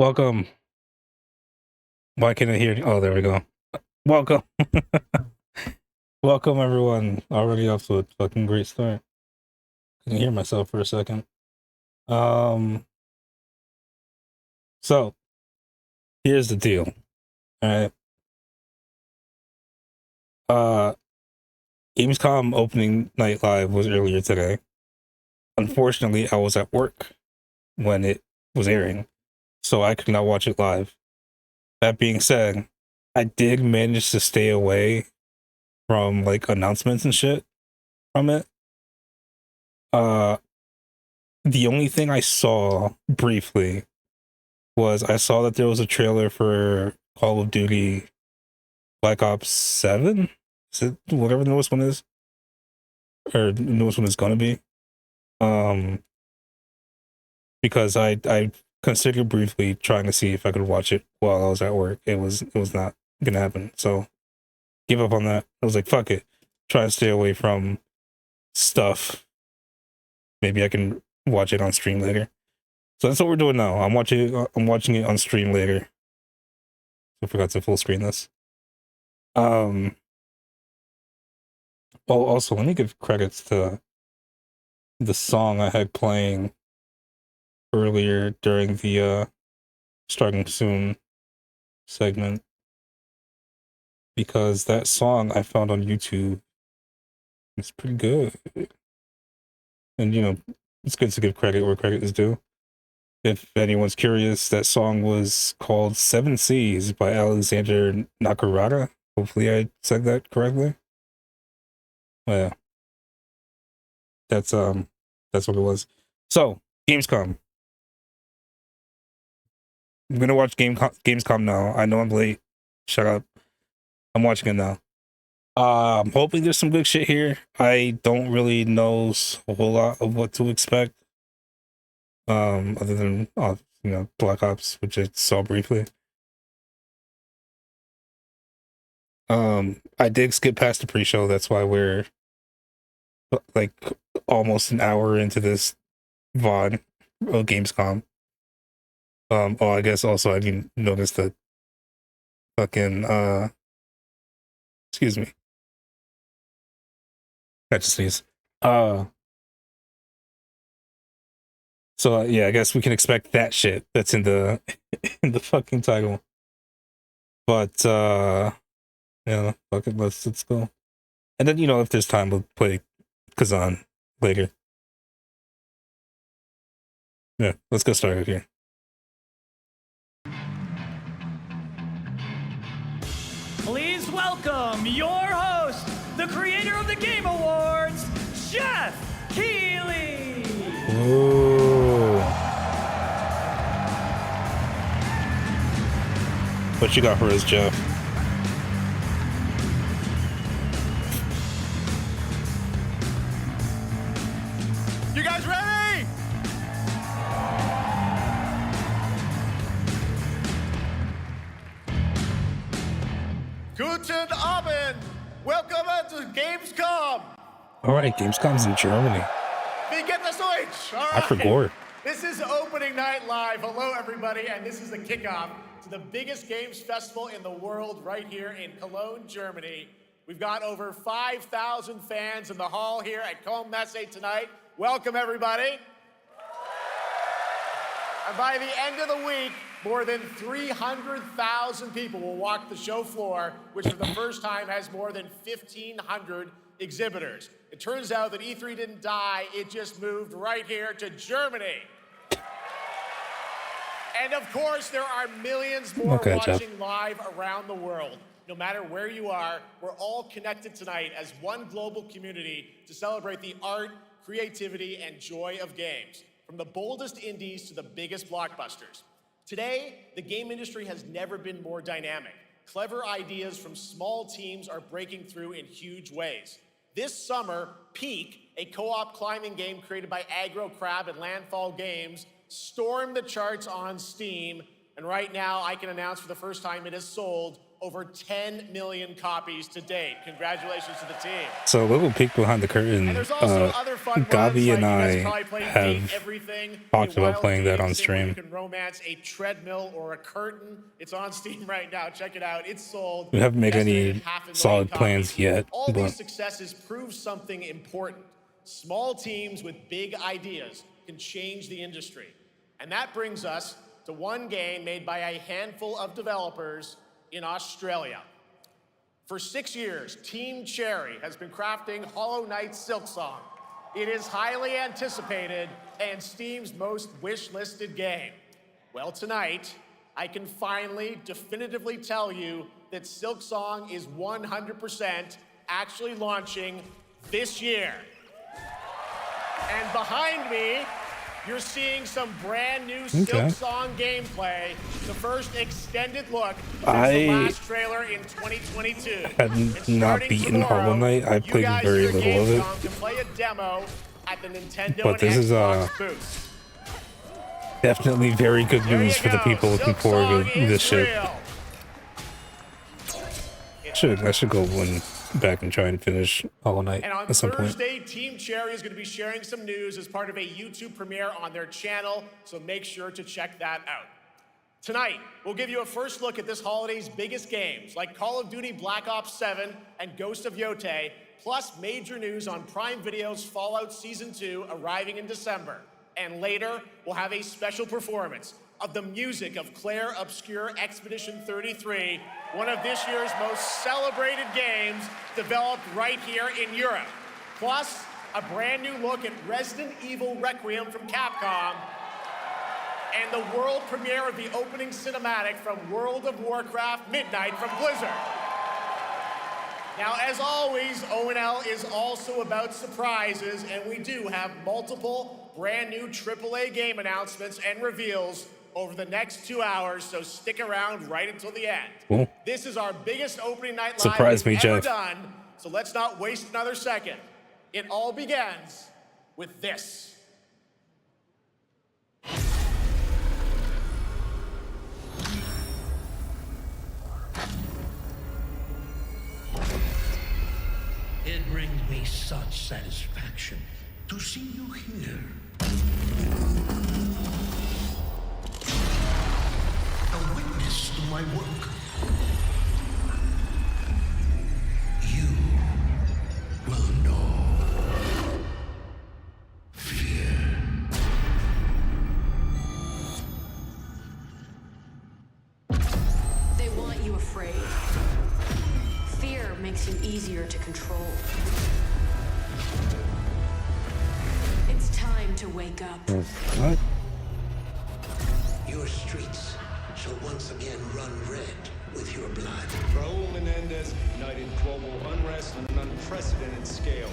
Welcome. Why can't I hear you? Oh, there we go. Welcome. Welcome, everyone. Already off to a fucking great start. I can hear myself for a second. Um, so here's the deal. All right. Uh, Gamescom opening night live was earlier today. Unfortunately, I was at work when it was airing, so I could not watch it live. That being said, I did manage to stay away from like announcements and shit from it. Uh, the only thing I saw briefly was I saw that there was a trailer for Call of Duty Black Ops 7. Is it whatever the newest one is? Or the newest one is gonna be. Um because I considered briefly trying to see if I could watch it while I was at work. It was not gonna happen. So give up on that. I was like, fuck it. Try to stay away from stuff. Maybe I can watch it on stream later. So that's what we're doing now. I'm watching it on stream later. I forgot to full screen this. Oh, also, let me give credits to the song I had playing earlier during the starting soon segment, because that song I found on YouTube is pretty good. And it's good to give credit where credit is due. If anyone's curious, that song was called Seven Seas by Alexander Nakarada. Hopefully I said that correctly. Yeah. That's what it was. So, Gamescom. I'm gonna watch Gamescom now. I know I'm late. Shut up. I'm watching it now. I'm hoping there's some good shit here. I don't really know a whole lot of what to expect. Other than Black Ops, which I saw briefly. I did skip past the pre-show. That's why we're like almost an hour into this VOD of Gamescom. I guess also I didn't notice that fucking excuse me. I just sneeze. So yeah, I guess we can expect that shit that's in the in the fucking title. But yeah, fuck it, let's go. And then if there's time, we'll play Kazan later. Yeah, let's get started here. Please welcome your host, the creator of the Game Awards, Jeff Keighley. Ooh. What you got for us, Jeff? You guys ready? Guten Abend. Welcome to Gamescom. All right, Gamescom's in Germany. Wie geht das Deutsch? All right. I forgot. This is opening night live. Hello, everybody, and this is the kickoff to the biggest games festival in the world right here in Cologne, Germany. We've got over 5,000 fans in the hall here at Cologne Messe tonight. Welcome, everybody. And by the end of the week, more than 300,000 people will walk the show floor, which for the first time has more than 1,500 exhibitors. It turns out that E3 didn't die, it just moved right here to Germany. And of course, there are millions more watching live around the world. No matter where you are, we're all connected tonight as one global community to celebrate the art, creativity, and joy of games, from the boldest indies to the biggest blockbusters. Today, the game industry has never been more dynamic. Clever ideas from small teams are breaking through in huge ways. This summer, Peak, a co-op climbing game created by Aggro Crab and Landfall Games, stormed the charts on Steam, And right now, I can announce for the first time it has sold over 10 million copies to date. Congratulations to the team. So a little peek behind the curtain. And there's also other fun Gavi ones, and like you guys I probably played have Date Everything, talked a about wild playing that dating on sim where stream. You can romance a treadmill or a curtain. It's on Steam right now. Check it out. It's sold. We haven't made any Estimated 500,000 solid copies. plans yet, All but these successes prove something important. Small teams with big ideas can change the industry. And that brings us to one game made by a handful of developers in Australia. For 6 years, Team Cherry has been crafting Hollow Knight Silksong. It is highly anticipated and Steam's most wish-listed game. Well, tonight, I can finally definitively tell you that Silksong is 100% actually launching this year. And behind me, you're seeing some brand new Silksong gameplay. The first extended look since the last trailer in 2022. I've not beaten Hollow Knight. I played very little of it. Can play a demo at the Nintendo But this is definitely very good news for the people looking forward to this shit. I should go back and try and finish Hollow Knight at some point. And on Thursday, Team Cherry is going to be sharing some news as part of a YouTube premiere on their channel, so make sure to check that out. Tonight, we'll give you a first look at this holiday's biggest games, like Call of Duty Black Ops 7 and Ghost of Yotei, plus major news on Prime Video's Fallout Season 2 arriving in December. And later, we'll have a special performance of the music of Claire Obscure Expedition 33, one of this year's most celebrated games developed right here in Europe. Plus, a brand new look at Resident Evil Requiem from Capcom, and the world premiere of the opening cinematic from World of Warcraft Midnight from Blizzard. Now, as always, ONL is also about surprises, and we do have multiple brand new AAA game announcements and reveals over the next 2 hours, so stick around right until the end. Cool. This is our biggest opening night live Surprise me, we've ever Jeff. done, so let's not waste another second. It all begins with this. It brings me such satisfaction to see you here. A witness to my work. You will know fear. They want you afraid. Fear makes you easier to control. It's time to wake up. What? Your streets shall once again run red with your blood. Raul Menendez ignited global unrest on an unprecedented scale.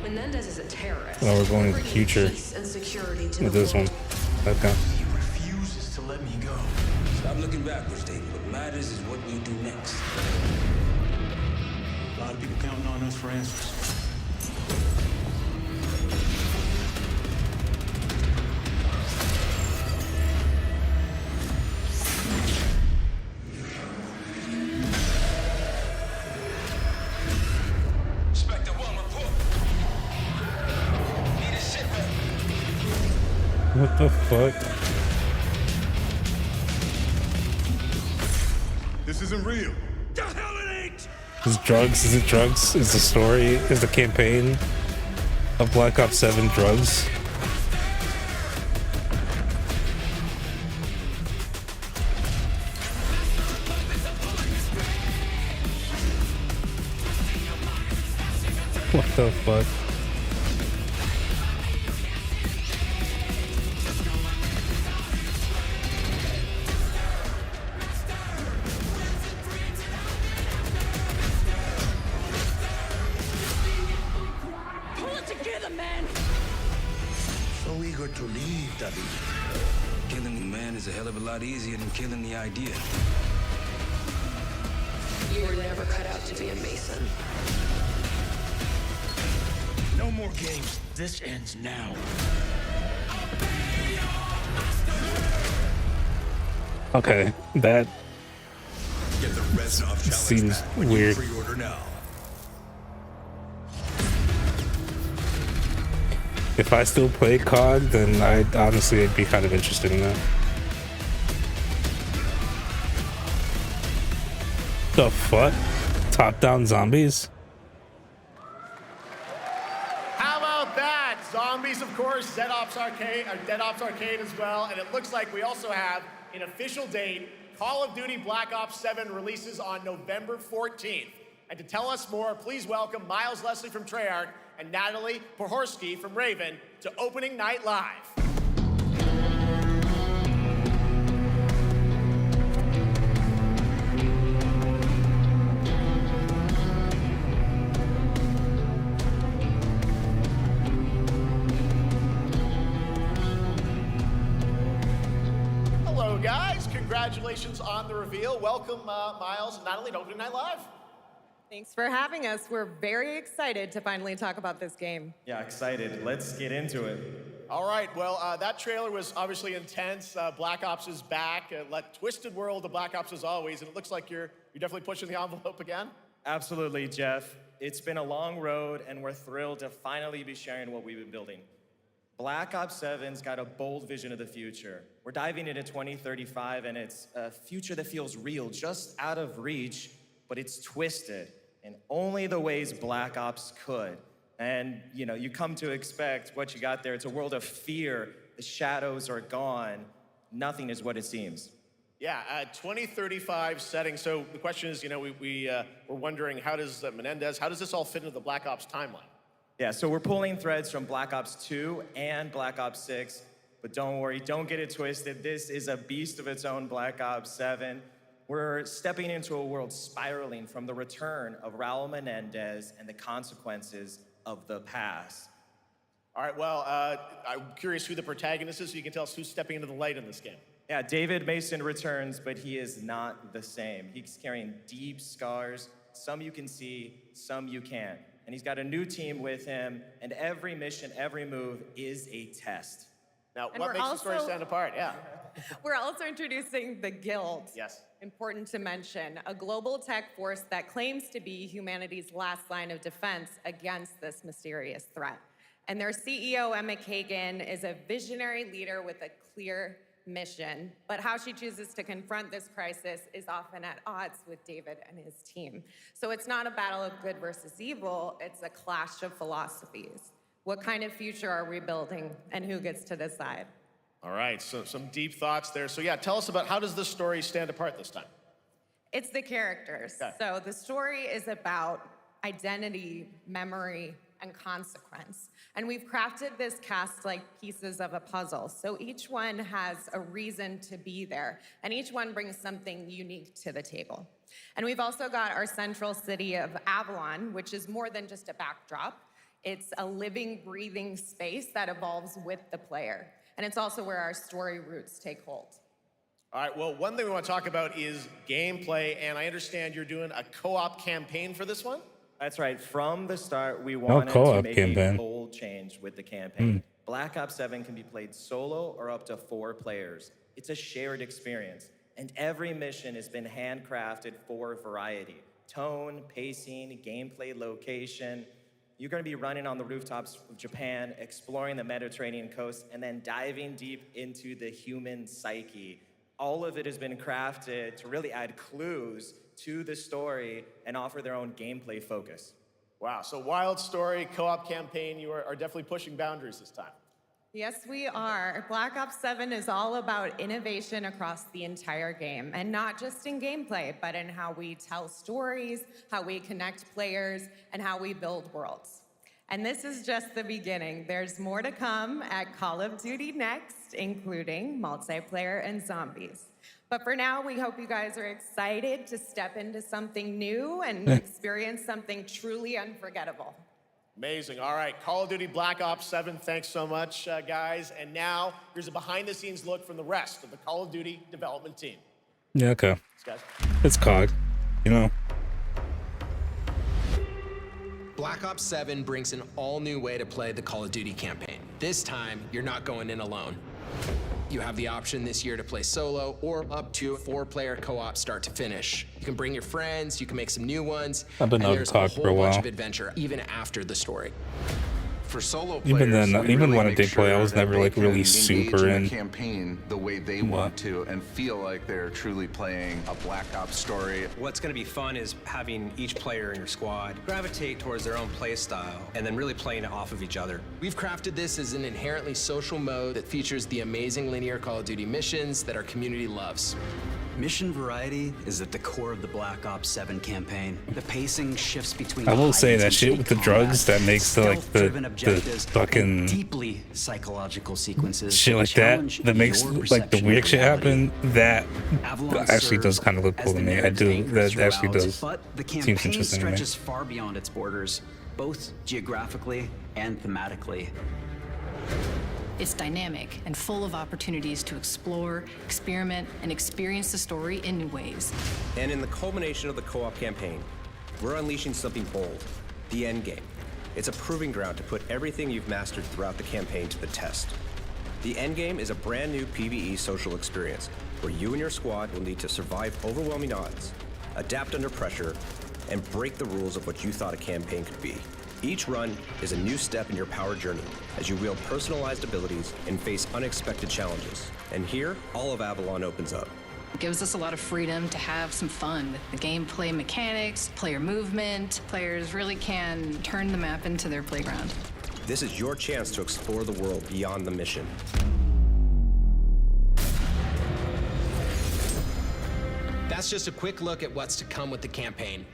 Menendez is a terrorist. Oh, we're going to the future peace and security to with the this world. one. Okay. He refuses to let me go. Stop looking backwards, Dave. What matters is what we do next. A lot of people counting on us for answers. Inspector 1, report. Need a sit rep. What the fuck? This isn't real. The hell it ain't! Is drugs? Is it drugs? Is the story? Is the campaign of Black Ops 7 drugs? What the fuck? Pull it together, man! So eager to leave, David. Killing the man is a hell of a lot easier than killing the idea. You were never cut out to be a Mason. No more games. This ends now. Okay, that Get the Reznov challenge seems pack when you weird. pre-order now. If I still play COD, then I'd be kind of interested in that. The fuck? Top-down zombies? How about that? Zombies, of course, Dead Ops Arcade as well, and it looks like we also have an official date. Call of Duty Black Ops 7 releases on November 14th. And to tell us more, please welcome Miles Leslie from Treyarch and Natalie Pohorsky from Raven to Opening Night Live. Hello, guys. Congratulations on the reveal. Welcome, Miles and Natalie to Opening Night Live. Thanks for having us. We're very excited to finally talk about this game. Yeah, excited. Let's get into it. All right, well, that trailer was obviously intense. Black Ops is back. Twisted world of Black Ops as always, and it looks like you're definitely pushing the envelope again. Absolutely, Jeff. It's been a long road, and we're thrilled to finally be sharing what we've been building. Black Ops 7's got a bold vision of the future. We're diving into 2035, and it's a future that feels real, just out of reach, but it's twisted in only the ways Black Ops could. And, you know, you come to expect what you got there. It's a world of fear. The shadows are gone. Nothing is what it seems. Yeah, 2035 setting. So the question is, you know, we're wondering, how does Menendez, how does this all fit into the Black Ops timeline? Yeah, so we're pulling threads from Black Ops 2 and Black Ops 6, but don't worry, don't get it twisted. This is a beast of its own, Black Ops 7. We're stepping into a world spiraling from the return of Raul Menendez and the consequences of the past. All right, well, I'm curious who the protagonist is, so you can tell us who's stepping into the light in this game. Yeah, David Mason returns, but he is not the same. He's carrying deep scars. Some you can see, some you can't. And he's got a new team with him, and every mission, every move is a test. Now, And what makes the story stand apart? Yeah. We're also introducing the Guild. Yes. Important to mention, a global tech force that claims to be humanity's last line of defense against this mysterious threat. And their CEO, Emma Kagan, is a visionary leader with a clear mission, but how she chooses to confront this crisis is often at odds with David and his team. So it's not a battle of good versus evil, it's a clash of philosophies. What kind of future are we building, and who gets to decide? All right, so some deep thoughts there. So yeah, tell us about, how does this story stand apart this time? It's the characters. Okay. So the story is about identity, memory, and consequence. And we've crafted this cast like pieces of a puzzle. So each one has a reason to be there, and each one brings something unique to the table. And we've also got our central city of Avalon, which is more than just a backdrop. It's a living, breathing space that evolves with the player. And it's also where our story roots take hold. All right, well, one thing we want to talk about is gameplay, and I understand you're doing a co-op campaign for this one? That's right. From the start, we wanted to make a bold change with the campaign. Black Ops 7 can be played solo or up to 4 players. It's a shared experience, and every mission has been handcrafted for variety. Tone, pacing, gameplay location. You're going to be running on the rooftops of Japan, exploring the Mediterranean coast, and then diving deep into the human psyche. All of it has been crafted to really add clues to the story and offer their own gameplay focus. Wow, so wild story, co-op campaign, you are definitely pushing boundaries this time. Yes, we are. Black Ops 7 is all about innovation across the entire game, and not just in gameplay, but in how we tell stories, how we connect players, and how we build worlds. And this is just the beginning. There's more to come at Call of Duty Next, including multiplayer and zombies. But for now, we hope you guys are excited to step into something new and experience something truly unforgettable. Amazing. All right, Call of Duty Black Ops 7, thanks so much, guys. And now, here's a behind-the-scenes look from the rest of the Call of Duty development team. Yeah, okay. Thanks, guys. It's COD, you know. Black Ops 7 brings an all-new way to play the Call of Duty campaign. This time, you're not going in alone. You have the option this year to play solo or up to 4-player co-op start to finish. You can bring your friends, you can make some new ones, I've been and out there's of talk a for a whole bunch while. of adventure even after the story. For solo players, Even then, we even really when I make did play, I was sure that never they like really can super engage in in. the campaign the way they want to and feel like they're truly playing a Black Ops story. What's going to be fun is having each player in your squad gravitate towards their own play style and then really playing it off of each other. We've crafted this as an inherently social mode that features the amazing linear Call of Duty missions that our community loves. Mission variety is at the core of the Black Ops 7 campaign. The pacing shifts between I will say that shit with the drugs that makes the like the fucking deeply psychological sequences shit like that makes like the weird shit happen. That actually does kind of look cool to me. I do. That actually does. But the Seems campaign interesting to me. stretches far beyond its borders, both geographically and thematically. It's dynamic and full of opportunities to explore, experiment, and experience the story in new ways. And in the culmination of the co-op campaign, we're unleashing something bold, the end game. It's a proving ground to put everything you've mastered throughout the campaign to the test. The end game is a brand new PvE social experience where you and your squad will need to survive overwhelming odds, adapt under pressure, and break the rules of what you thought a campaign could be. Each run is a new step in your power journey as you wield personalized abilities and face unexpected challenges. And here, all of Avalon opens up. It gives us a lot of freedom to have some fun with the gameplay mechanics, player movement. Players really can turn the map into their playground. This is your chance to explore the world beyond the mission. That's just a quick look at what's to come with the campaign.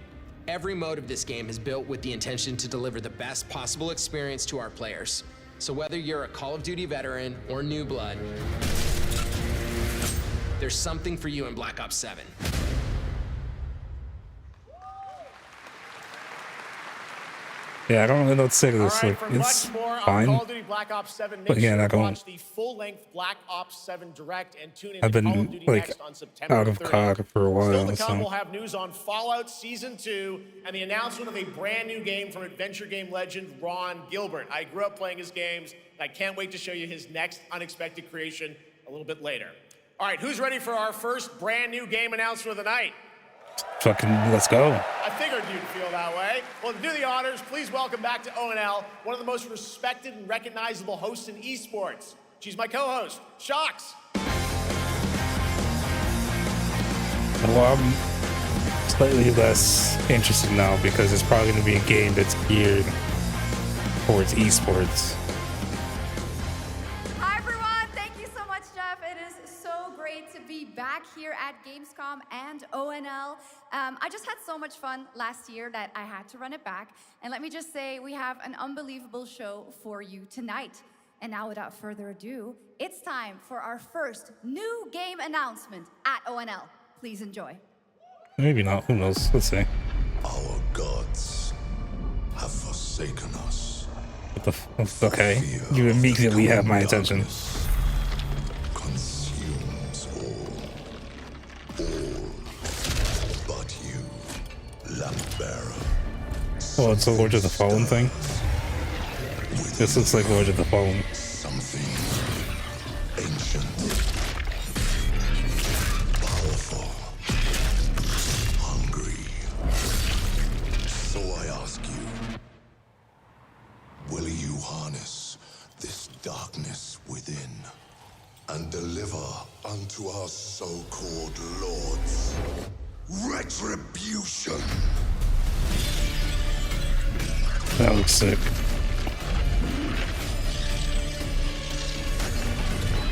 Every mode of this game is built with the intention to deliver the best possible experience to our players. So whether you're a Call of Duty veteran or new blood, there's something for you in Black Ops 7. Yeah, I don't really know what to say to this. All right, Like, for it's much more on fine. Call of Duty Black Ops 7, But make yeah, sure I to don't- watch the full-length Black Ops 7 Direct and tune in I've to Call of been Duty like Next on September out of 30th. COD for a Still while, to come, we'll so have news on Fallout Season 2 and the announcement of a brand new game from adventure game legend Ron Gilbert. I grew up playing his games, and I can't wait to show you his next unexpected creation a little bit later. All right, who's ready for our first brand new game announcement of the night? fucking let's go. I figured you'd feel that way. Well, to do the honors, please welcome back to ONL, one of the most respected and recognizable hosts in esports. She's my co-host, Shox. Well, I'm slightly less interested now because it's probably going to be a game that's geared towards esports. Hi everyone, thank you so much, Jeff. It is so great to be back here at Gamescom and ONL. I just had so much fun last year that I had to run it back. And let me just say, we have an unbelievable show for you tonight. And now without further ado, it's time for our first new game announcement at ONL. Please enjoy. Maybe not. Who knows? Let's see. Our gods have forsaken us. What the okay. You immediately have my attention. Consumes all but you, lamp bearer. Oh, it's a Lord of the Fallen thing. This looks like Lord of the Fallen. Something ancient, powerful, hungry. So I ask you, will you harness this darkness within and deliver unto our so-called lords retribution? That looks sick.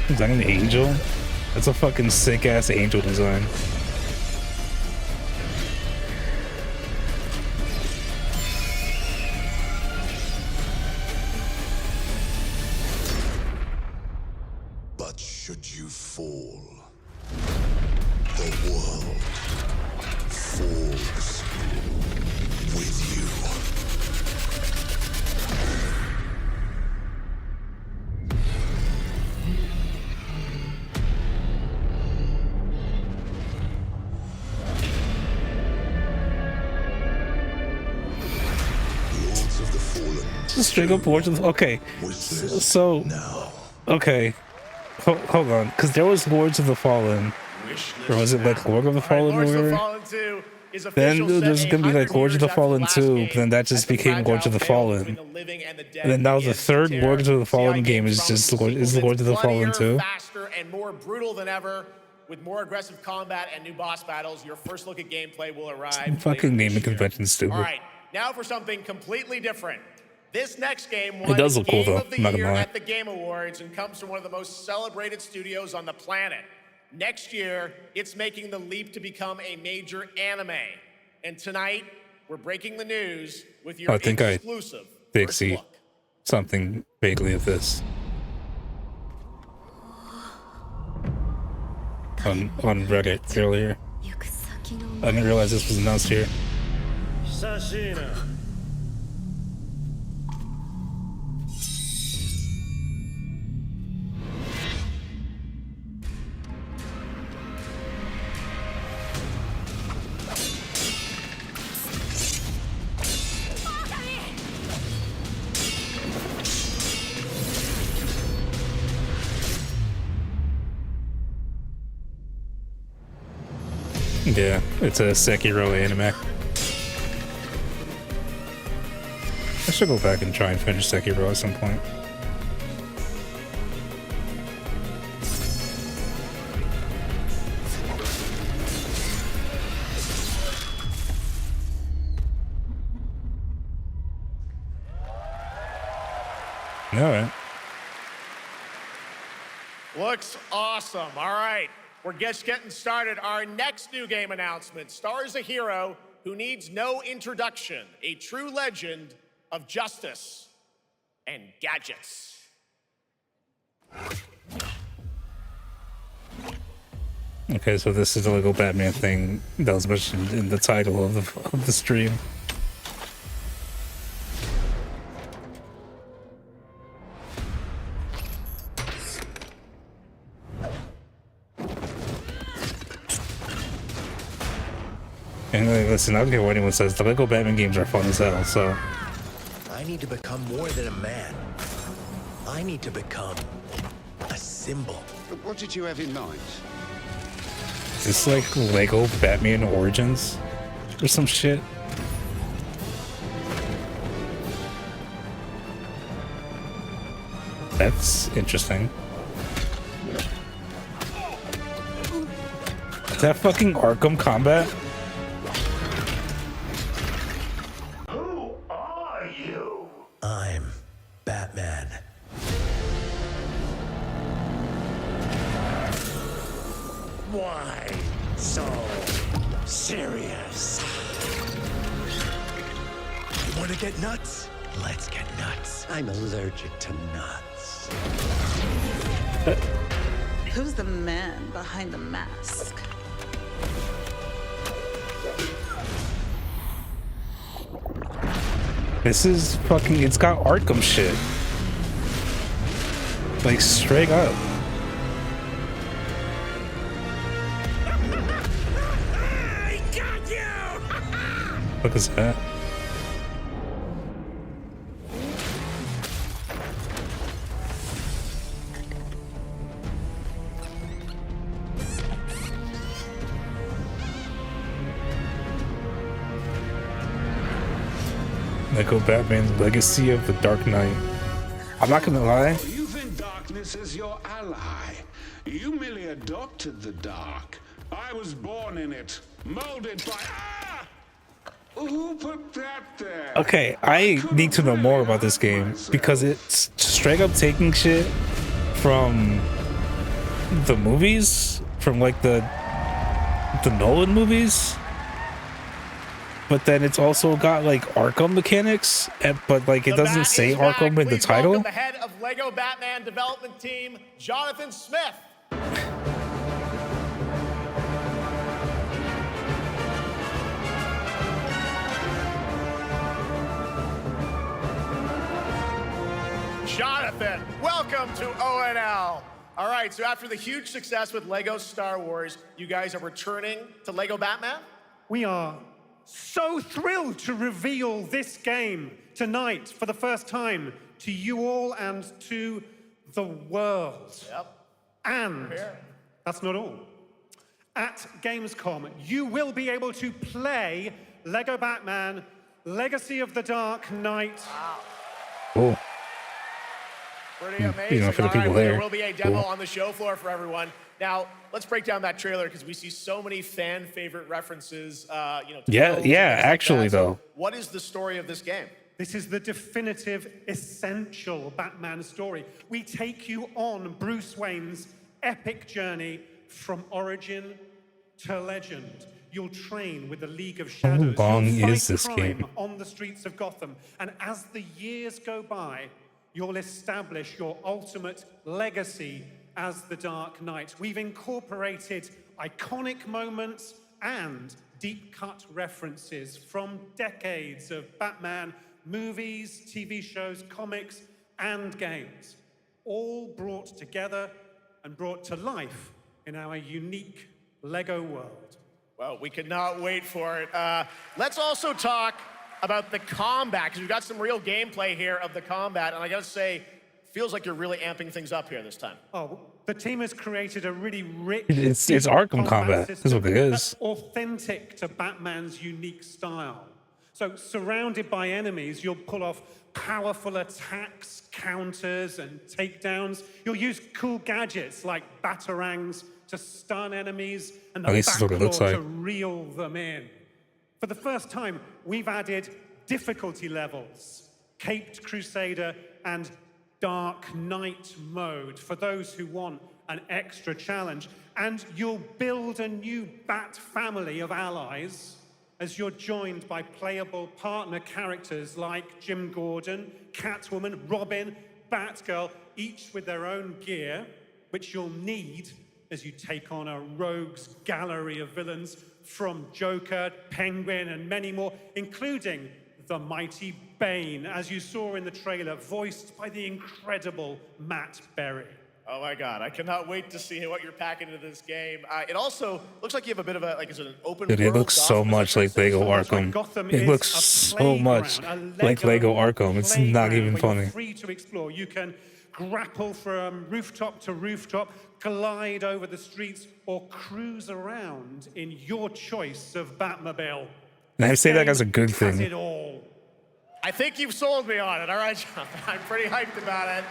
Is that an angel? That's a fucking sick ass angel design. But should you fall, the world falls with you. Lords of the Fallen. Straight up Lord of the... Okay. So... Okay. Hold on, because there was Lords of the Fallen, or was it like Lord of the Fallen? Lords of the Fallen 2 is Then official. there's gonna be like Lords of the Fallen 2, but then that just became Lords of the Fallen. And then now the third Lords of the Fallen game is just Lords of the Fallen 2. Faster and more brutal than ever, with more aggressive combat and new boss battles. Your first look at gameplay will arrive. Fucking naming convention stupid. All right, now for something completely different. This next game won It does look cool Game though, of the not Year gonna lie. at the Game Awards and comes from one of the most celebrated studios on the planet. Next year, it's making the leap to become a major anime. And tonight, we're breaking the news with your I think exclusive I did first see look. something vaguely of this on Reddit earlier. I didn't realize this was announced here. Sashina. Yeah, it's a Sekiro anime. I should go back and try and finish Sekiro at some point. Alright. Looks awesome. All right, we're just getting started. Our next new game announcement stars a hero who needs no introduction, a true legend of justice and gadgets. Okay, so this is the Lego Batman thing that was mentioned in the title of the stream. And listen, I don't care what anyone says, the Lego Batman games are fun as hell, so... I need to become more than a man. I need to become a symbol. But what did you have in mind? Is this like Lego Batman Origins? Or some shit? That's interesting. Is that fucking Arkham Combat? Who are you? I'm Batman. Why so serious? You want to get nuts? Let's get nuts. I'm allergic to nuts. Who's the man behind the mask? This is fucking, it's got Arkham shit. Like straight up. I got you! What is that? Lego Batman Legacy of the Dark Knight. I'm not gonna lie. You think darkness is your ally. You merely adopted the dark. I was born in it, molded by... Ah! Who put that there? Okay, I need to know more about this game because it's straight up taking shit from the movies, from like the Nolan movies. But then it's also got like Arkham mechanics, but like it doesn't say Arkham in the title. Welcome the head of Lego Batman development team, Jonathan Smith. Jonathan, welcome to ONL. All right, so after the huge success with Lego Star Wars, you guys are returning to Lego Batman? We are so thrilled to reveal this game tonight for the first time to you all and to the world. Yep. And that's not all. At Gamescom, you will be able to play Lego Batman Legacy of the Dark Knight. Cool. Pretty amazing. For the people there will be a demo on the show floor for everyone. Now, let's break down that trailer because we see so many fan favorite references. Actually, though. What is the story of this game? This is the definitive, essential Batman story. We take you on Bruce Wayne's epic journey from origin to legend. You'll train with the League of Shadows. How long You'll is fight this crime game? on the streets of Gotham. And as the years go by, you'll establish your ultimate legacy as the Dark Knight. We've incorporated iconic moments and deep-cut references from decades of Batman movies, TV shows, comics, and games, all brought together and brought to life in our unique Lego world. Well, we could not wait for it. Let's also talk about the combat, because we've got some real gameplay here of the combat, and I gotta say, feels like you're really amping things up here this time. Oh, the team has created a really rich... It's Arkham combat. That's what it is. Authentic to Batman's unique style. So, surrounded by enemies, you'll pull off powerful attacks, counters, and takedowns. You'll use cool gadgets like batarangs to stun enemies and the backclaw to reel them in. For the first time, we've added difficulty levels, Caped Crusader and Dark Knight mode for those who want an extra challenge. And you'll build a new Bat family of allies as you're joined by playable partner characters like Jim Gordon, Catwoman, Robin, Batgirl, each with their own gear, which you'll need as you take on a rogues gallery of villains from Joker, Penguin, and many more, including the mighty Bane, as you saw in the trailer, voiced by the incredible Matt Berry. Oh my God, I cannot wait to see what you're packing into this game. It also looks like you have a bit of a, is it an open world? Dude, it looks so much like Lego Arkham. It looks so much like Lego Arkham. It's not even funny. You're free to explore. You can grapple from rooftop to rooftop, glide over the streets, or cruise around in your choice of Batmobile. And I say that as a good thing. It all. I think you've sold me on it. All right, John. I'm pretty hyped about it.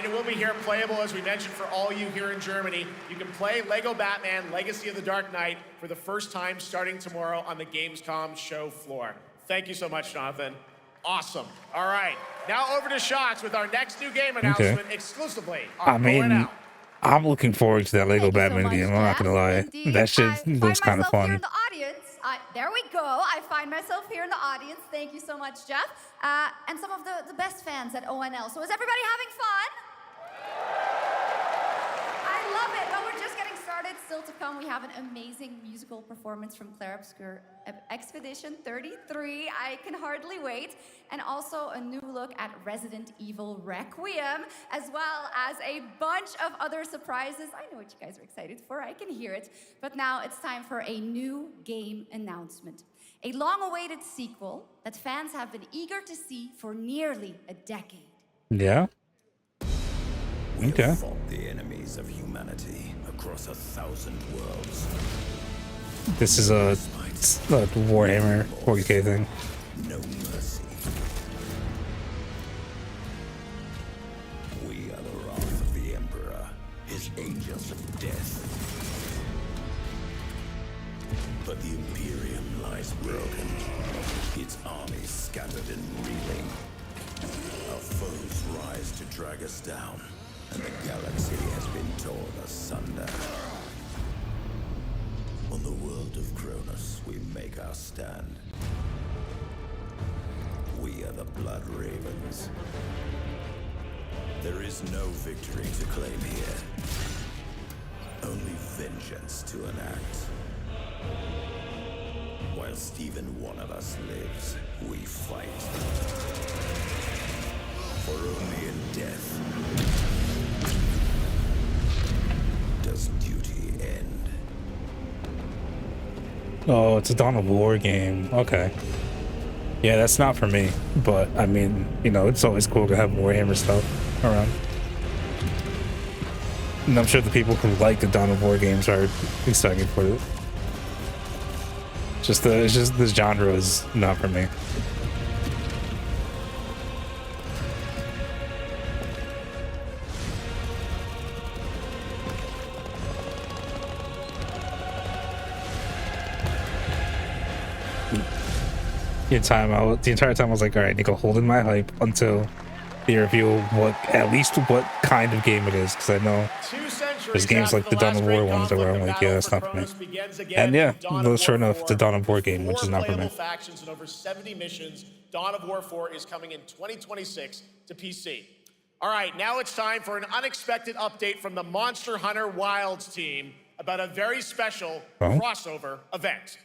It will be here playable, as we mentioned, for all you here in Germany. You can play Lego Batman Legacy of the Dark Knight for the first time starting tomorrow on the Gamescom show floor. Thank you so much, Jonathan. Awesome. All right. Now over to Shots with our next new game announcement exclusively on ONL. I'm looking forward to that Lego Batman game. I'm not going to lie. That shit looks kind of fun. There we go. I find myself here in the audience. Thank you so much, Jeff. And some of the best fans at ONL. So is everybody having fun? I love it. Well, we're just getting started. Still to come, we have an amazing musical performance from Claire Obscure Expedition 33. I can hardly wait. And also a new look at Resident Evil Requiem, as well as a bunch of other surprises. I know what you guys are excited for. I can hear it. But now it's time for a new game announcement. A long-awaited sequel that fans have been eager to see for nearly a decade. Yeah? We have fought the enemies of humanity across 1,000 worlds. This is a Warhammer 40K thing. No mercy. We are the wrath of the Emperor, his angels of death. But the Imperium lies broken, its armies scattered and reeling. Our foes rise to drag us down, and the galaxy has been torn asunder. On the world of Cronus, we make our stand. We are the Blood Ravens. There is no victory to claim here. Only vengeance to enact. While even one of us lives, we fight. For only in death does duty end. Oh, it's a Dawn of War game. Okay. Yeah, that's not for me. But, I mean, you know, it's always cool to have Warhammer stuff around. And I'm sure the people who like the Dawn of War games are excited for it. It's just this genre is not for me. The entire time I was like, all right, Nico, holding my hype until they reveal at least what kind of game it is, because I know there's games like the Dawn of War ones where I'm like, yeah, that's not for me. And yeah, sure enough, it's a Dawn of War game, which is not for me. Factions and over 70 missions. Dawn of War 4 is coming in 2026 to PC. All right, now it's time for an unexpected update from the Monster Hunter Wilds team about a very special crossover event.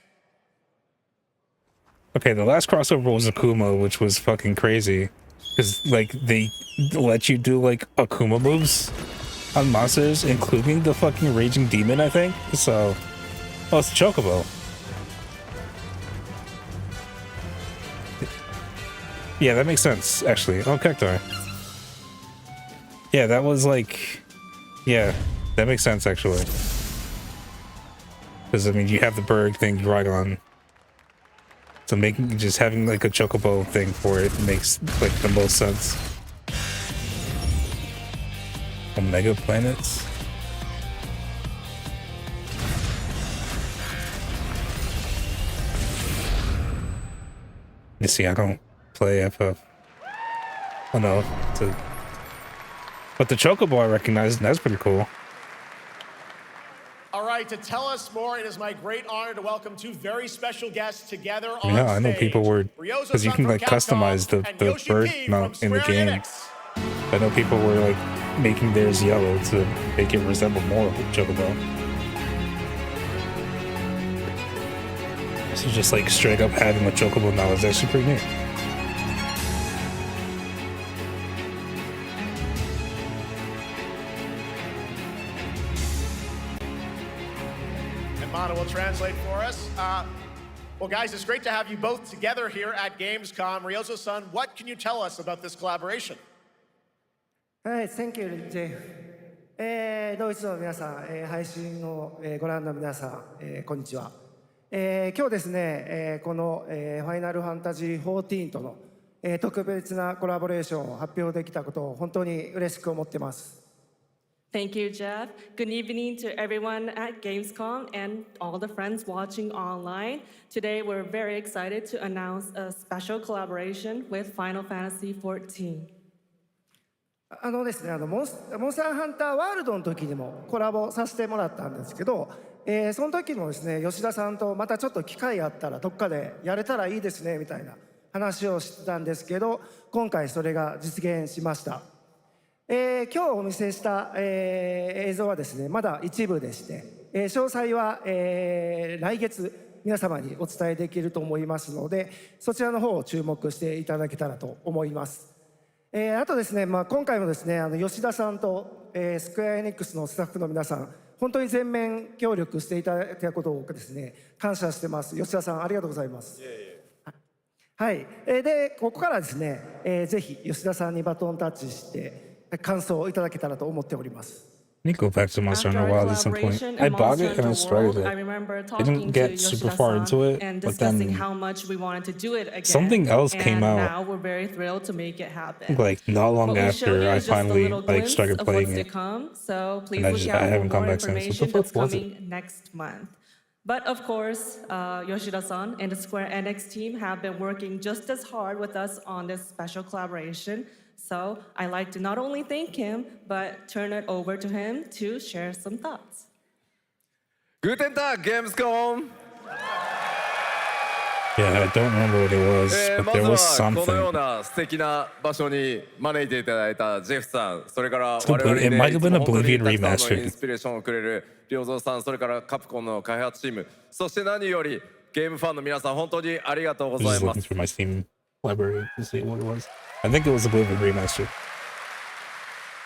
Okay, the last crossover was Akuma, which was fucking crazy. Because, like, they let you do, like, Akuma moves on monsters, including the fucking Raging Demon, I think. So, oh, it's Chocobo. Yeah, that makes sense, actually. Oh, Cactar. Yeah, that was, like... Yeah, that makes sense, actually. Because, I mean, you have the bird thing you ride on. So just having like a chocobo thing for it makes like the most sense. Omega planets. You see, I don't play FF. Oh no, but the chocobo I recognize, and that's pretty cool. All right, to tell us more, it is my great honor to welcome two very special guests together on Yeah, I know people were, because you can like customize the bird mount in the game. I know people were like making theirs yellow to make it resemble more of a chocobo. So just like straight up having a chocobo now is actually pretty neat. Will translate for us. Well, guys, it's great to have you both together here at Gamescom. Ryozo-san, what can you tell us about this collaboration? Right, thank you, Jeff. ドイツの皆さん、配信をご覧の皆さん、こんにちは。今日ですね、このファイナルファンタジー14との特別なコラボレーションを発表できたことを本当に嬉しく思っています。Thank you, Jeff. Good evening to everyone at Gamescom and all the friends watching online. Today, we're very excited to announce a special collaboration with Final Fantasy XIV. ですね、モンスターハンターワールドの時にもコラボさせてもらったんですけど、その時もですね、吉田さんとまたちょっと機会あったらどっかでやれたらいいですねみたいな話をしてたんですけど、今回それが実現しました。今日お見せした、映像はですね、まだ一部でして、詳細は、来月皆様にお伝えできると思いますので、そちらの方を注目していただけたらと思います。あとですね、今回もですね、吉田さんと、スクエアエニックスのスタッフの皆さん、本当に全面協力していただいたことをですね、感謝してます。吉田さん、ありがとうございます。はい、で、ここからですね、ぜひ吉田さんにバトンタッチして、感想をいただけたらと思っております。Let me go back to Monster Hunter Wilds at some point. I bought it and I started it. I didn't get super far into it, but then something else came out. Like not long after I finally like started playing it, and I haven't come back since. What the fuck was it? Next month. But of course, Yoshida-san and the Square Enix team have been working just as hard with us on this special collaboration. So I'd like to not only thank him, but turn it over to him to share some thoughts. Guten Tag, Gamescom! Yeah, I don't remember what it was, but there was something. It might have been Oblivion Remastered. インスピレーションをくれる良三さん、それからカプコンの開発チーム、そして何よりゲームファンの皆さん、本当にありがとうございます。 Just looking through my Steam library to see what it was. I think it was Oblivion Remastered.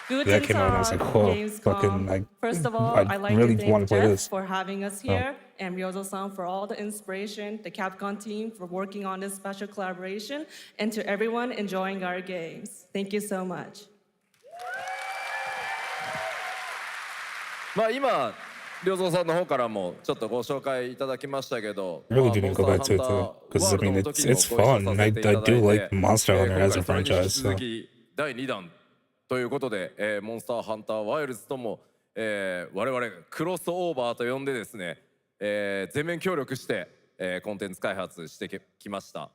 That came out and I was like, whoa, fucking, First of all, I'd like really to want thank to play Jeff this. for having us here, and Ryozo-san for all the inspiration, the Capcom team for working on this special collaboration, and to everyone enjoying our games. Thank you so much. まあ今良三さんの方からもちょっとご紹介いただきましたけど、 I really do need to go back to it though, because I mean it's fun. I do like Monster Hunter as a franchise. So. 第2弾ということで、モンスターハンターワイルズとも、我々クロスオーバーと呼んでですね、全面協力して、コンテンツ開発してきました。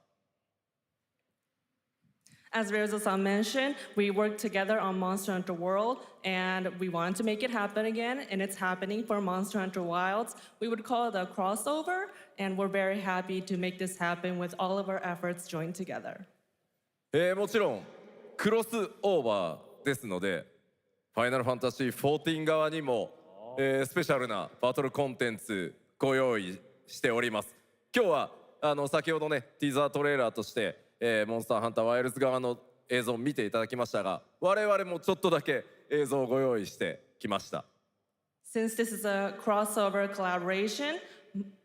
As Ryozo-san mentioned, we worked together on Monster Hunter World, and we wanted to make it happen again, and it's happening for Monster Hunter Wilds. We would call it a crossover, and we're very happy to make this happen with all of our efforts joined together. もちろんクロスオーバーですので、ファイナルファンタジー14側にも、スペシャルなバトルコンテンツご用意しております。今日は先ほどねティザートレーラーとして、モンスターハンターワイルズ側の映像を見ていただきましたが、我々もちょっとだけ映像をご用意してきました。Since this is a crossover collaboration,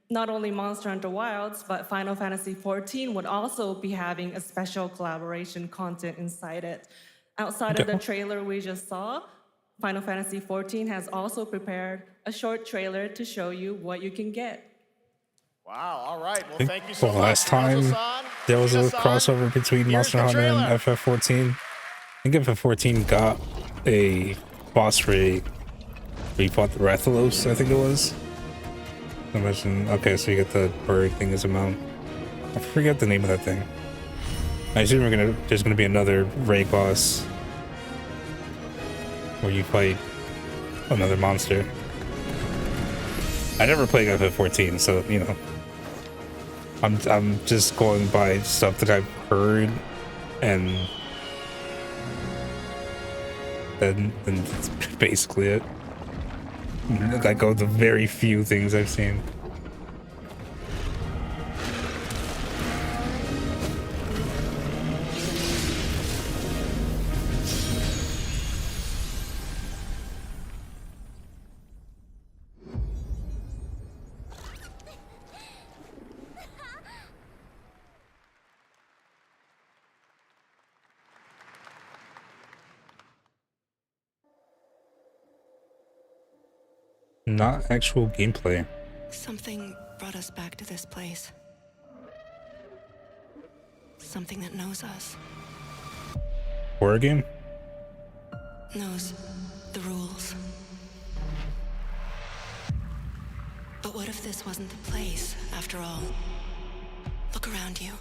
not only Monster Hunter Wilds, but Final Fantasy XIV would also be having a special collaboration content inside it. Outside of the trailer we just saw, Final Fantasy XIV has also prepared a short trailer to show you what you can get. Wow, all right. Well, thank you so much. The last time there was a crossover between Monster Hunter and FF14, I think FF14 got a boss raid where you fought the Rathalos, I think it was. Imagine, okay, so you get the bird thing as a mount. I forget the name of that thing. I assume there's gonna be another raid boss where you fight another monster. I never played FF14, so you know. I'm just going by stuff that I've heard, and then that's basically it. I go the very few things I've seen. Not actual gameplay. Something brought us back to this place. Something that knows us. Horror game? Knows the rules. But what if this wasn't the place, after all? Look around you.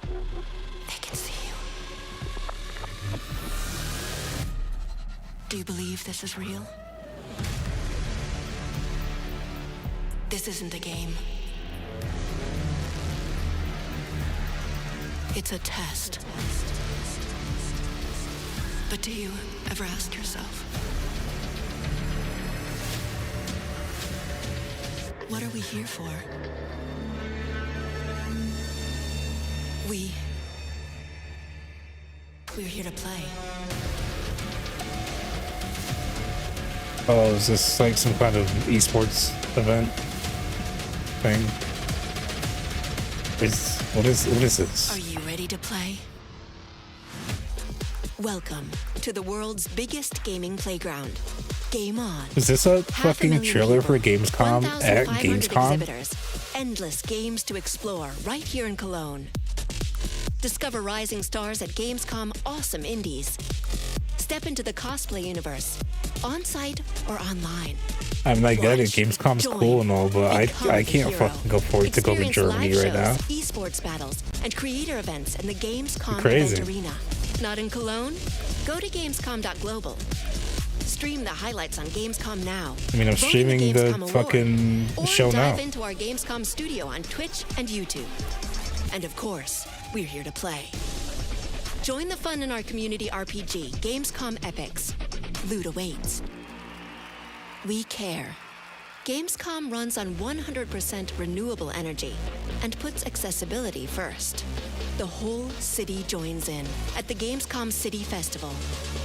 They can see you. Do you believe this is real? This isn't a game. It's a test. But do you ever ask yourself, what are we here for? We're here to play. Oh, is this like some kind of esports event thing? What is this? Are you ready to play? Welcome to the world's biggest gaming playground. Game on. Is this a fucking trailer for Gamescom at Gamescom? Exhibitors, endless games to explore right here in Cologne. Discover rising stars at Gamescom Awesome Indies. Step into the cosplay universe, on-site or online. I mean, I get it, Gamescom's cool and all, but I can't fucking go forward to go to Germany right now. Esports battles and creator events in the Gamescom Crazy. event arena. Not in Cologne? Go to Gamescom.global. Stream the highlights on Gamescom now. I mean, I'm streaming the fucking show now. Dive into our Gamescom studio on Twitch and YouTube. And of course, we're here to play. Join the fun in our community RPG, Gamescom Epics. Loot awaits. We care. Gamescom runs on 100% renewable energy and puts accessibility first. The whole city joins in at the Gamescom City Festival.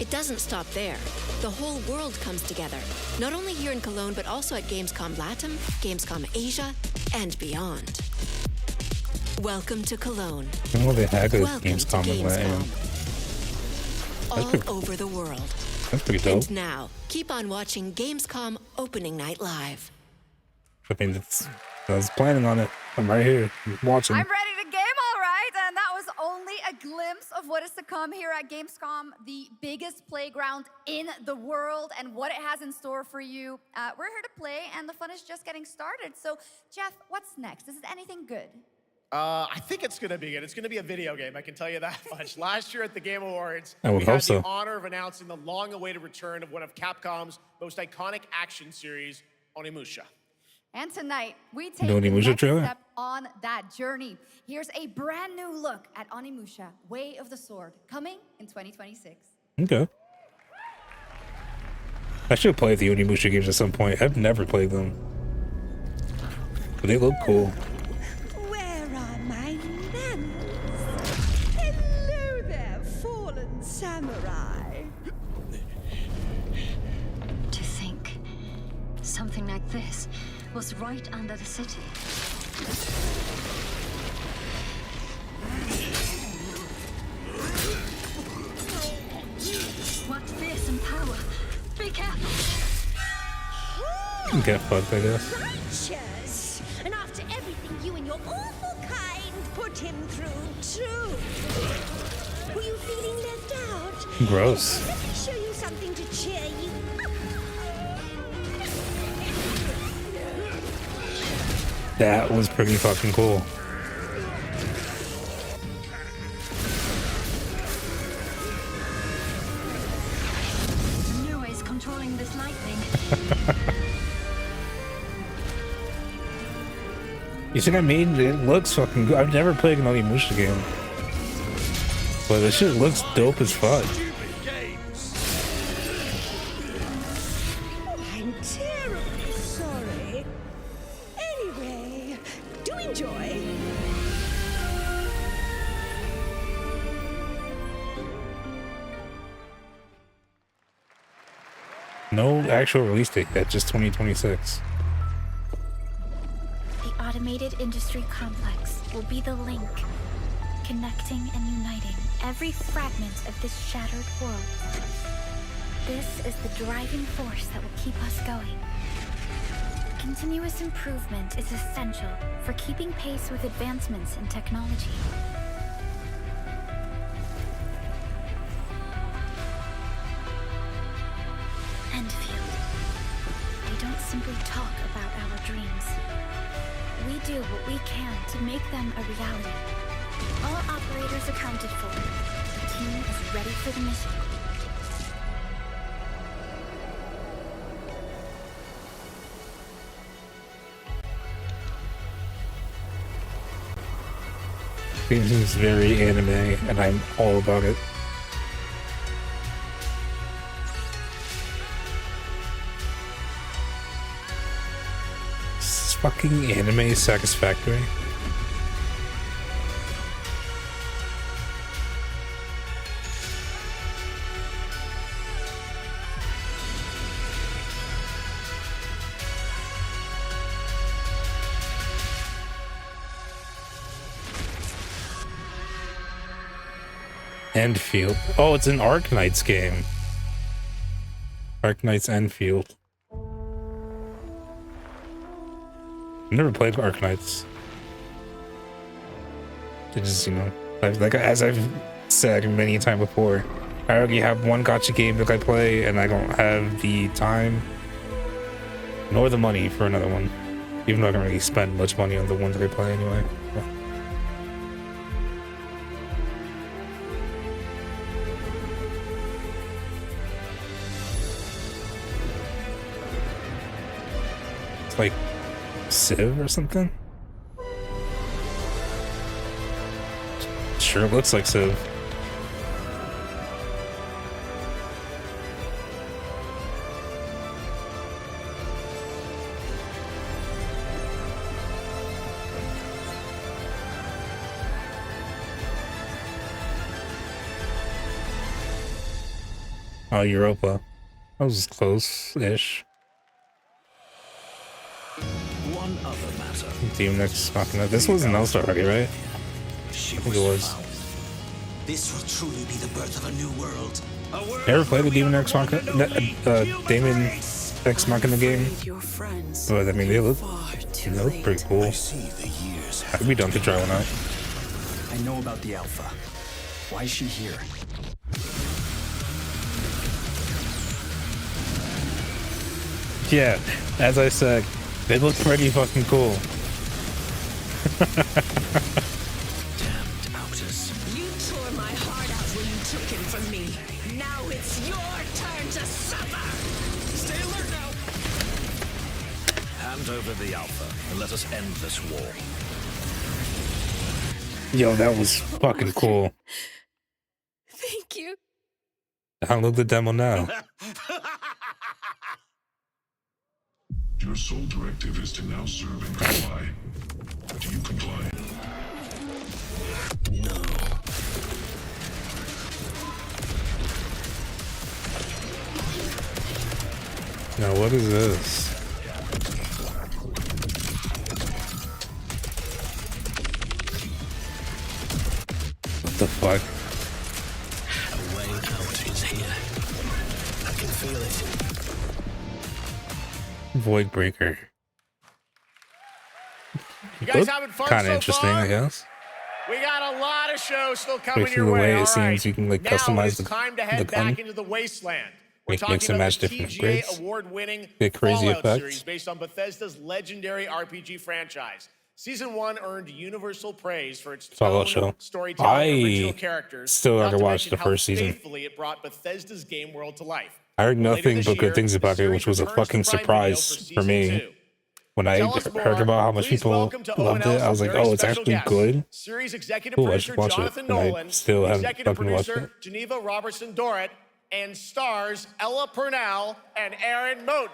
It doesn't stop there. The whole world comes together, not only here in Cologne, but also at Gamescom Latam, Gamescom Asia, and beyond. Welcome to Cologne. I know they had a Welcome Gamescom to in Latam. All over the world. That's pretty dope. And now, keep on watching Gamescom Opening Night Live. I mean, I was planning on it. I'm right here watching. I'm ready to game, all right. And that was only a glimpse of what is to come here at Gamescom, the biggest playground in the world, and what it has in store for you. We're here to play, and the fun is just getting started. So, Jeff, what's next? Is it anything good? I think it's going to be good. It's going to be a video game, I can tell you that much. Last year at the Game Awards, I would we hope had so. the honor of announcing the long-awaited return of one of Capcom's most iconic action series, Onimusha. And tonight, we take The the Onimusha next trailer? step on that journey. Here's a brand new look at Onimusha, Way of the Sword, coming in 2026. Okay. I should play the Onimusha games at some point. I've never played them. But they look cool. Where are my manners? Hello there, fallen samurai. To think something like this was right under the city. What fearsome power! Be careful! Get fucked, I guess. Righteous! And after everything you and your awful kind put him through, too. Were you feeling left out? Gross. Let me show you something to cheer you up. That was pretty fucking cool. Noise controlling this lightning. You think I mean? It looks fucking good. I've never played an Onimusha game. But this shit looks dope as fuck. I'm terribly sorry. Anyway, do enjoy. No actual release date yet, just 2026. The automated industry complex will be the link, connecting and uniting every fragment of this shattered world. This is the driving force that will keep us going. Continuous improvement is essential for keeping pace with advancements in technology. Enfield. They don't simply talk about our dreams. We do what we can to make them a reality. All operators accounted for. The team is ready for the mission. This is very anime, and I'm all about it. This fucking anime satisfactory. Enfield. Oh, it's an Arknights game. Arknights Enfield. I've never played Arknights. It just, you know, like as I've said many times before, I already have one gacha game that I play, and I don't have the time nor the money for another one. Even though I don't really spend much money on the ones that I play anyway. Like Civ or something? Sure looks like Civ. Oh, Europa. That was close-ish. One other matter. Team next Machina. This was announced already, right? I think it was. This will truly be the birth of a new world. Never played a Demon X Machina, Demon X Machina game, but I mean they look pretty cool. I'd be down to try one out. I know about the Alpha. Why is she here? Yeah, as I said, they look pretty fucking cool. Damned Outus. You tore my heart out when you took him from me. Now it's your turn to suffer. Stay alert now. Hand over the Alpha and let us end this war. Yo, that was fucking cool. Thank you. Download the demo now. Your sole directive is to now serve and comply. Do you comply? No. Now what is this? What the fuck? A way out is here. I can feel it. Void Breaker. You guys having fun Kind of so interesting, far? I guess. We got a lot of shows still coming Especially your the way way. it All seems right. you can like Now customize it's time to the head gun. back into the wasteland. We're Mix talking and about match the different TGA upgrades. award-winning Get crazy Fallout effects. series based on Bethesda's legendary RPG franchise. Season 1 earned universal praise for its Fallout tone, show. storytelling, and original I characters. still not gotta to watch mention the how first season. faithfully it brought Bethesda's game world to life. I heard Later nothing this but good year, things the about it, series which was a returns to fucking Prime Video surprise for season me. 2. When I Tell us heard more. about how much Please people welcome to loved it, ONL's I was like, very oh, it's special actually guest, good. Series executive Cool, I producer should watch Jonathan it. And I Nolan, still haven't executive fucking watched producer it. Geneva Robertson Dorrit, and stars Ella Purnell and Aaron Moten.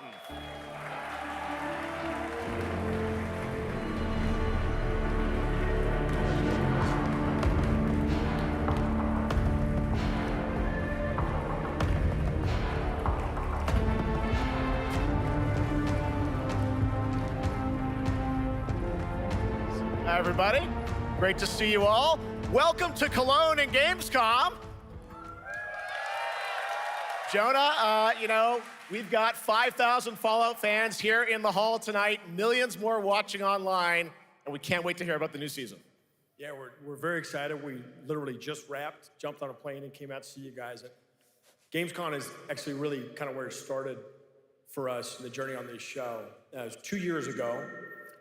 Hi, everybody. Great to see you all. Welcome to Cologne and Gamescom. Jonah, you know, we've got 5,000 Fallout fans here in the hall tonight, millions more watching online, and we can't wait to hear about the new season. Yeah, we're very excited. We literally just wrapped, jumped on a plane, and came out to see you guys. Gamescom is actually really kind of where it started for us, the journey on this show. It was 2 years ago.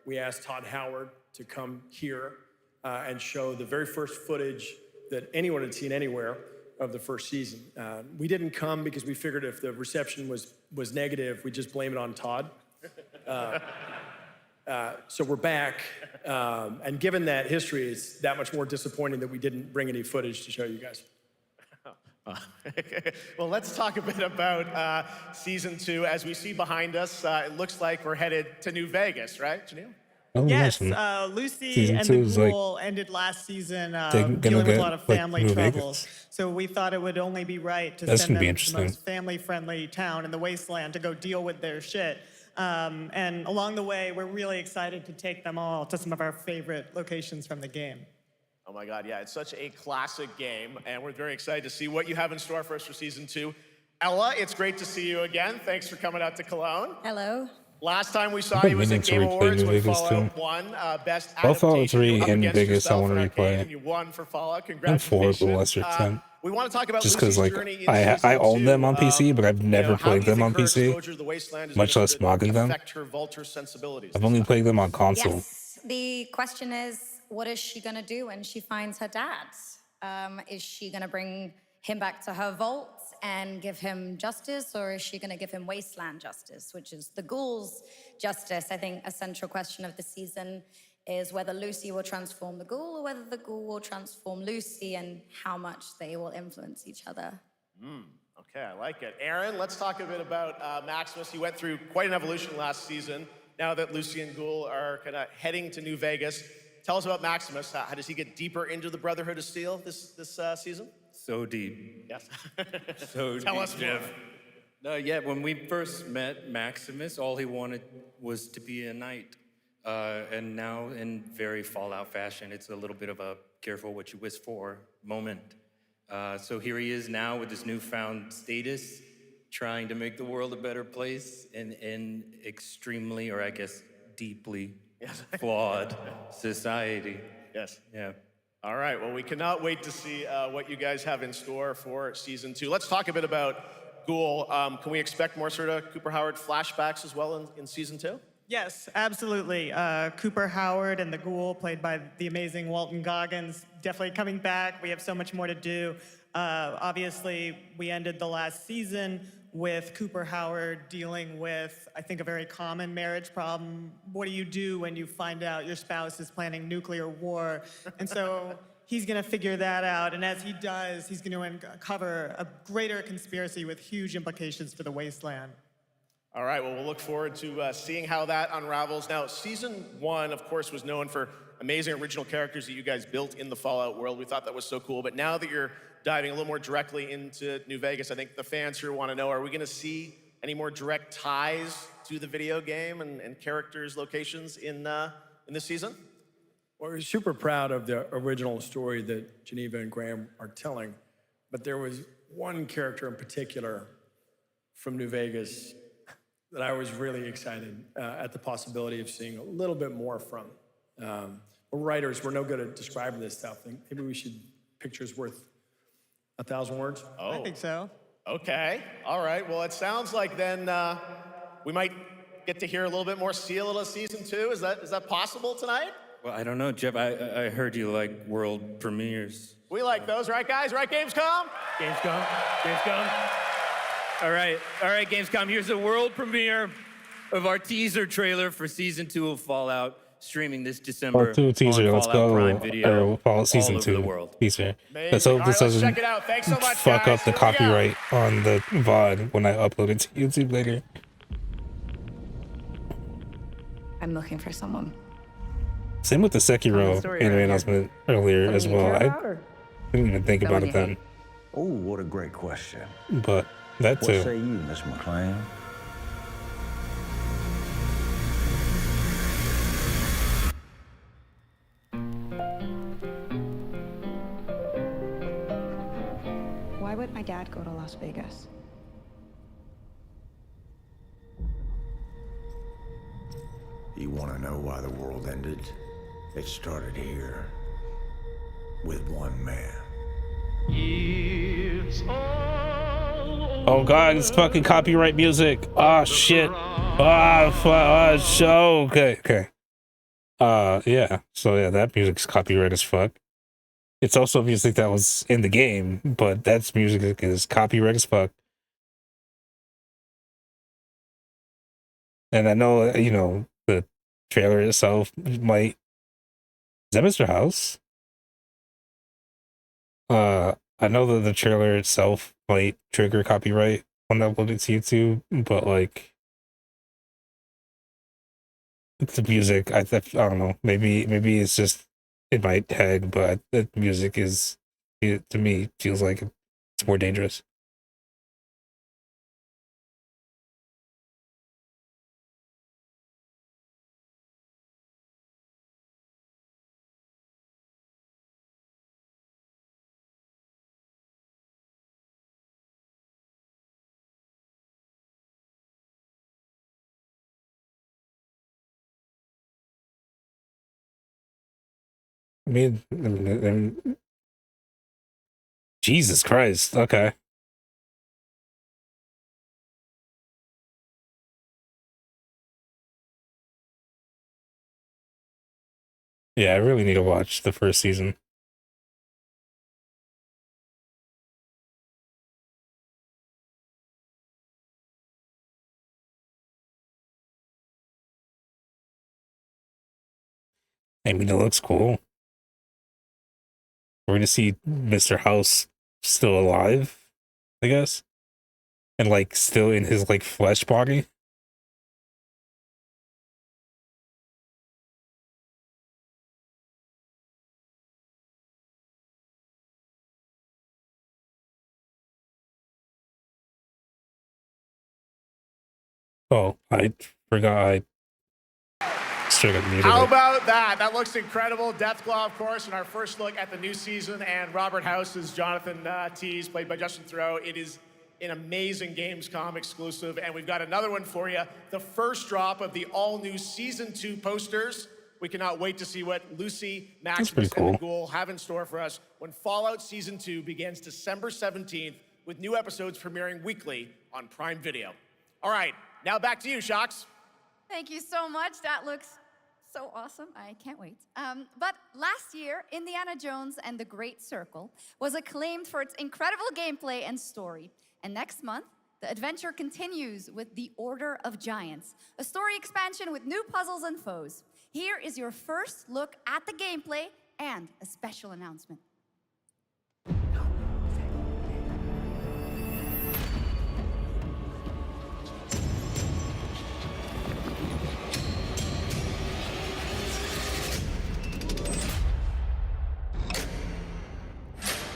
We asked Todd Howard to come here and show the very first footage that anyone had seen anywhere of the first season. We didn't come because we figured if the reception was negative, we'd just blame it on Todd. So we're back, and given that history, it's that much more disappointing that we didn't bring any footage to show you guys. Well, let's talk a bit about season 2. As we see behind us, it looks like we're headed to New Vegas, right, Janelle? Oh, Yes, nice. Lucy Season and 2 the is like Ghoul ended last season gonna dealing with get, a lot of like, family New troubles. Vegas. So we thought it would only be right to That's send gonna be them to the interesting. most family-friendly town in the wasteland to go deal with their shit. And along the way, we're really excited to take them all to some of our favorite locations from the game. Oh my God, yeah, it's such a classic game, and we're very excited to see what you have in store for us for season 2. Ella, it's great to see you again. Thanks for coming out to Cologne. Hello. Last time we saw I've you was been at meaning Game to replay Awards New when Vegas, Fallout too. 1, Best Both Fallout Adaptation. 3 Up and against Vegas I yourself want to in Arcane, replay. and you won for Fallout. And 4 to a Congratulations. lesser extent. We want to talk about Just because, Lucy's like, journey in I season own 2. them on PC, but I've never how do played you them think on her PC, exposure to the Wasteland is much going less to modding them. affect her vulture sensibilities? I've only played them on console. Yes. The question is, what is she going to do when she finds her dad? Is she going to bring him back to her vault and give him justice, or is she going to give him wasteland justice, which is the ghouls' justice? I think a central question of the season is whether Lucy will transform the ghoul or whether the ghoul will transform Lucy, and how much they will influence each other. Okay, I like it. Aaron, let's talk a bit about Maximus. He went through quite an evolution last season. Now that Lucy and Ghoul are kind of heading to New Vegas, tell us about Maximus. How does he get deeper into the Brotherhood of Steel this season? So deep. Yes. So Tell deep, us more. Jeff. Yeah, when we first met Maximus, all he wanted was to be a knight. And now, in very Fallout fashion, it's a little bit of a careful what you wish for moment. So here he is now with this newfound status, trying to make the world a better place in extremely, or I guess deeply flawed society. Yes. Yeah. All right. Well, we cannot wait to see what you guys have in store for season 2. Let's talk a bit about Ghoul. Can we expect more sort of Cooper Howard flashbacks as well in season 2? Yes, absolutely. Cooper Howard and the Ghoul, played by the amazing Walton Goggins, definitely coming back. We have so much more to do. Obviously, we ended the last season with Cooper Howard dealing with, I think, a very common marriage problem. What do you do when you find out your spouse is planning nuclear war? And so he's going to figure that out. And as he does, he's going to uncover a greater conspiracy with huge implications for the Wasteland. All right, well, we'll look forward to seeing how that unravels. Now, season 1, of course, was known for amazing original characters that you guys built in the Fallout world. We thought that was so cool. But now that you're diving a little more directly into New Vegas, I think the fans here want to know, are we going to see any more direct ties to the video game and characters, locations in this season? Well, we're super proud of the original story that Geneva and Graham are telling. But there was one character in particular from New Vegas that I was really excited at the possibility of seeing a little bit more from. We're writers, we're no good at describing this stuff. Maybe we should, pictures worth 1,000 words? Oh. I think so. Okay, all right. Well, it sounds like then we might get to hear a little bit more, see a little season 2. Is that possible tonight? Well, I don't know, Jeff. I heard you like world premieres. We like those, right, guys? Right, Gamescom? Gamescom. All right, Gamescom. Here's the world premiere of our teaser trailer for season 2 of Fallout, streaming this December. Part 2 teaser. On Let's Fallout go. Prime Video, Fallout season all over 2 the world. teaser. Amazing. Let's hope All this right, let's doesn't check it out. Thanks so much, fuck guys. up the Here we go. copyright on the VOD when I upload it to YouTube later. I'm looking for someone. Same with the Sekiro anime announcement earlier as well. I didn't even think about it then. Oh, what a great question. But that What too. say you, Miss McClane? Why would my dad go to Las Vegas? You want to know why the world ended? It started here with one man. Oh god, it's fucking copyright music. Oh shit. Okay. Yeah. So yeah, that music's copyright as fuck. It's also obviously that was in the game, but that's music is copyright as fuck. And I know, the trailer itself might. Is that Mr. House? I know that the trailer itself might trigger copyright when uploaded to YouTube, but like the music, I don't know. Maybe it's just in my head, but the music is, to me, feels like it's more dangerous. I mean, Jesus Christ. Okay. Yeah, I really need to watch the first season. I mean, it looks cool. We're gonna see Mr. House still alive, I guess, and like still in his like flesh body. Oh, I forgot. should have muted How it. about that? That looks incredible. Deathclaw, of course, in our first look at the new season, and Robert House's Jonathan Tease, played by Justin Theroux. It is an amazing Gamescom exclusive, and we've got another one for you. The first drop of the all-new Season 2 posters. We cannot wait to see what Lucy, Maximus, cool. and the Ghoul have in store for us when Fallout Season 2 begins December 17th, with new episodes premiering weekly on Prime Video. All right, now back to you, Shox. Thank you so much. That looks so awesome. I can't wait. But last year, Indiana Jones and the Great Circle was acclaimed for its incredible gameplay and story. And next month, the adventure continues with The Order of Giants, a story expansion with new puzzles and foes. Here is your first look at the gameplay and a special announcement.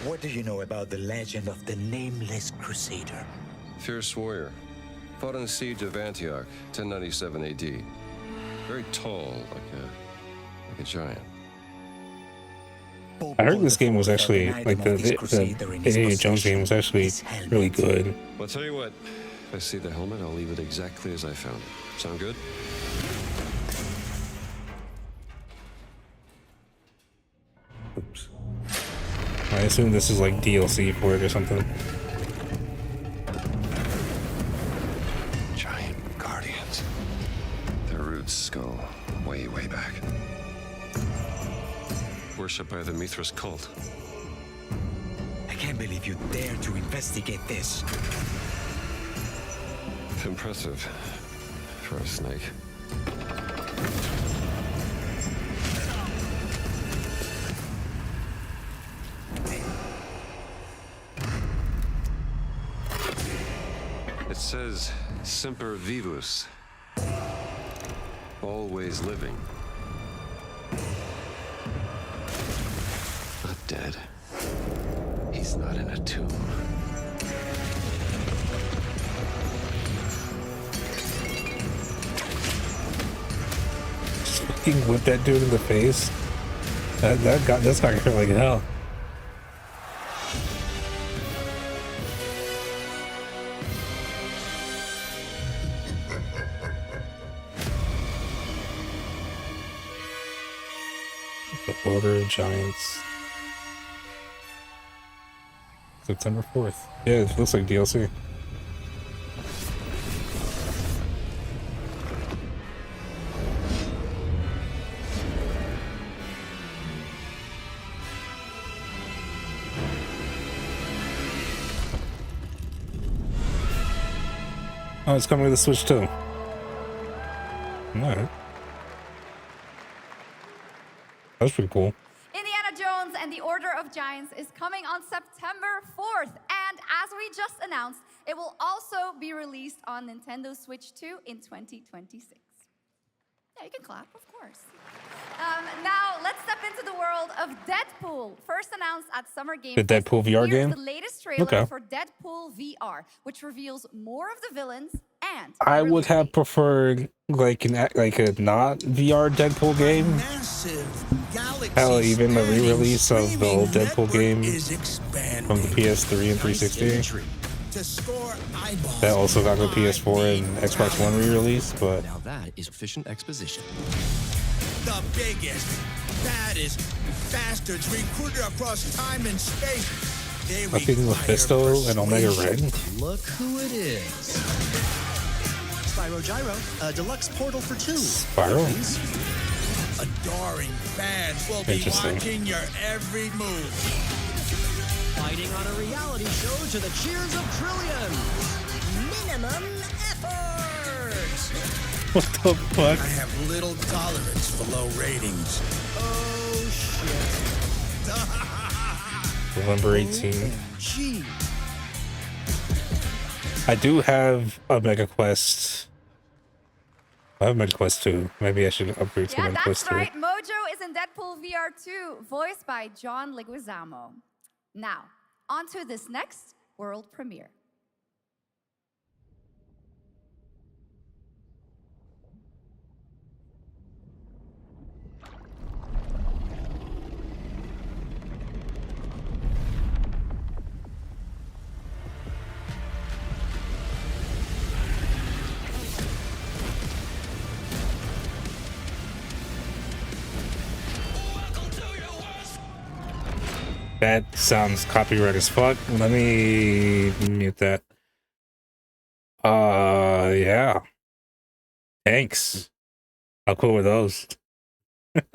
What do you know about the legend of the Nameless Crusader? Fierce warrior. Fought in the siege of Antioch, 1097 AD. Very tall, like a giant. I heard this game was actually, like, the Indiana Jones game was actually really good. Well, I'll tell you what. If I see the helmet, I'll leave it exactly as I found it. Sound good? Oops. I assume this is like DLC for it or something. Giant guardians. Their roots go way, way back. Worshipped by the Mithras cult. I can't believe you dare to investigate this. Impressive for a snake. It says Semper Vivus. Always living. Not dead. He's not in a tomb. Just fucking whip that dude in the face. That's got hurt like hell. The Order of Giants. September 4th. Yeah, it looks like DLC. Oh, it's coming to the Switch too. Alright. That's pretty cool. Indiana Jones and the Order of Giants is coming on September 4th. And as we just announced, it will also be released on Nintendo Switch 2 in 2026. Yeah, you can clap, of course. Now, let's step into the world of Deadpool. First announced at Summer Game The Fest. Deadpool VR Here's game? the latest trailer Okay. for Deadpool VR, which reveals more of the villains and I would have preferred like a not VR Deadpool game. Hell, even the re-release of the old Deadpool game from the PS3 and 360. That also got the PS4 and Xbox One re-release, but Now that is efficient exposition. The biggest, baddest bastards recruited across time and space. They fucking Mephisto and Omega Red. Look who it is. Spyro Gyro, a deluxe portal for two. Spyro? Adoring fans will be Interesting. watching your every move. Fighting on a reality show to the cheers of trillions. Minimum effort. What the fuck? I have little tolerance for low ratings. Oh shit. November 18th. Gee. I do have a Mega Quest. I have Mega Quest 2. Maybe I should upgrade to Yeah, Mega Quest that's 3. right. Mojo is in Deadpool VR 2, voiced by John Leguizamo. Now, on to this next world premiere. That sounds copyright as fuck. Let me mute that. Yeah. Thanks. How cool were those? It's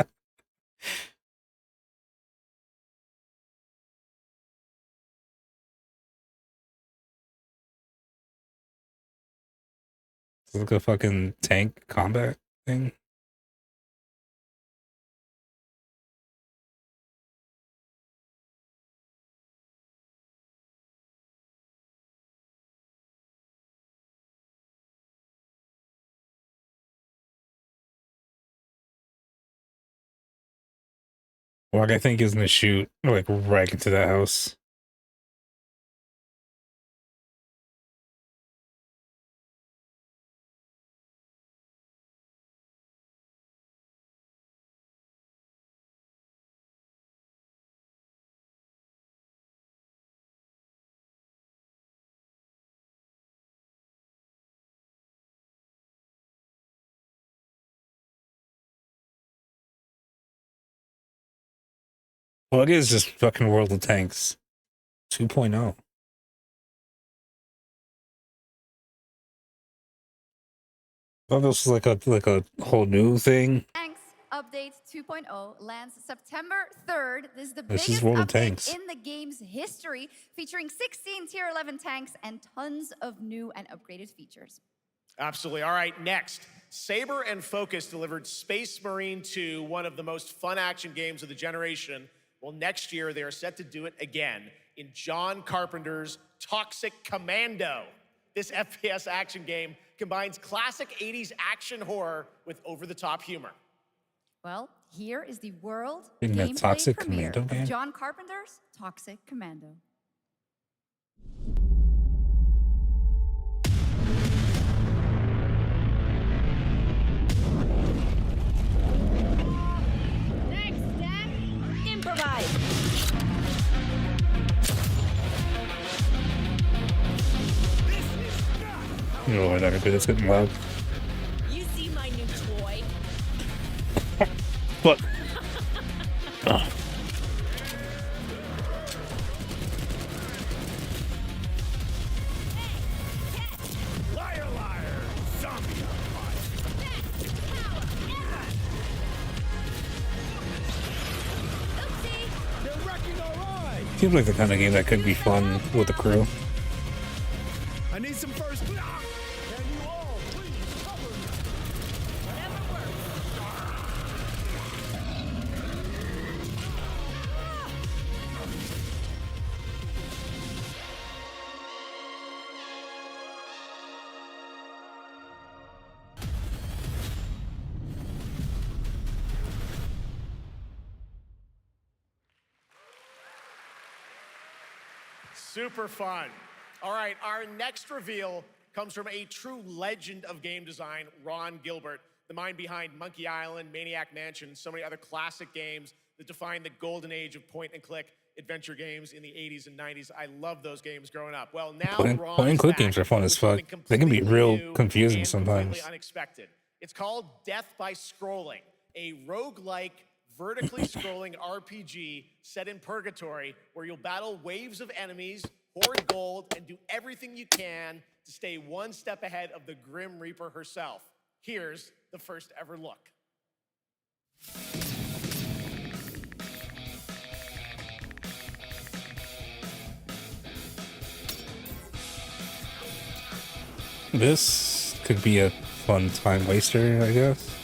like a fucking tank combat thing. Like, I think he's gonna shoot like right into that house. Well, it is just fucking World of Tanks 2.0. Oh, this is like a whole new thing. Tanks Update 2.0 lands September 3rd. This is the This biggest is World of update Tanks. in the game's history, featuring 16 Tier 11 tanks and tons of new and upgraded features. Absolutely. All right, next. Saber and Focus delivered Space Marine 2, one of the most fun action games of the generation. Well, next year they are set to do it again in John Carpenter's Toxic Commando. This FPS action game combines classic 80s action horror with over-the-top humor. Well, here is the world In that gameplay Toxic premiere Commando game? of John Carpenter's Toxic Commando. Improvise. You know what? I could do this getting loud. You see my new toy? Fuck. Ugh. Liar, liar! Zombie on fire! They're wrecking our ride! Seems like the kind of game that could be fun with a crew. I need some first. Can you all please cover me? Whatever works. Super fun. All right, our next reveal comes from a true legend of game design, Ron Gilbert, the mind behind Monkey Island, Maniac Mansion, so many other classic games that defined the golden age of point-and-click adventure games in the 80s and 90s. I love those games growing up. Well, now Ron Point and is click back games are fun as with fuck. something They can be completely real new confusing and sometimes. completely unexpected. It's called Death by Scrolling, a roguelike, vertically scrolling RPG set in purgatory where you'll battle waves of enemies, hoard gold, and do everything you can to stay one step ahead of the Grim Reaper herself. Here's the first ever look. This could be a fun time waster, I guess.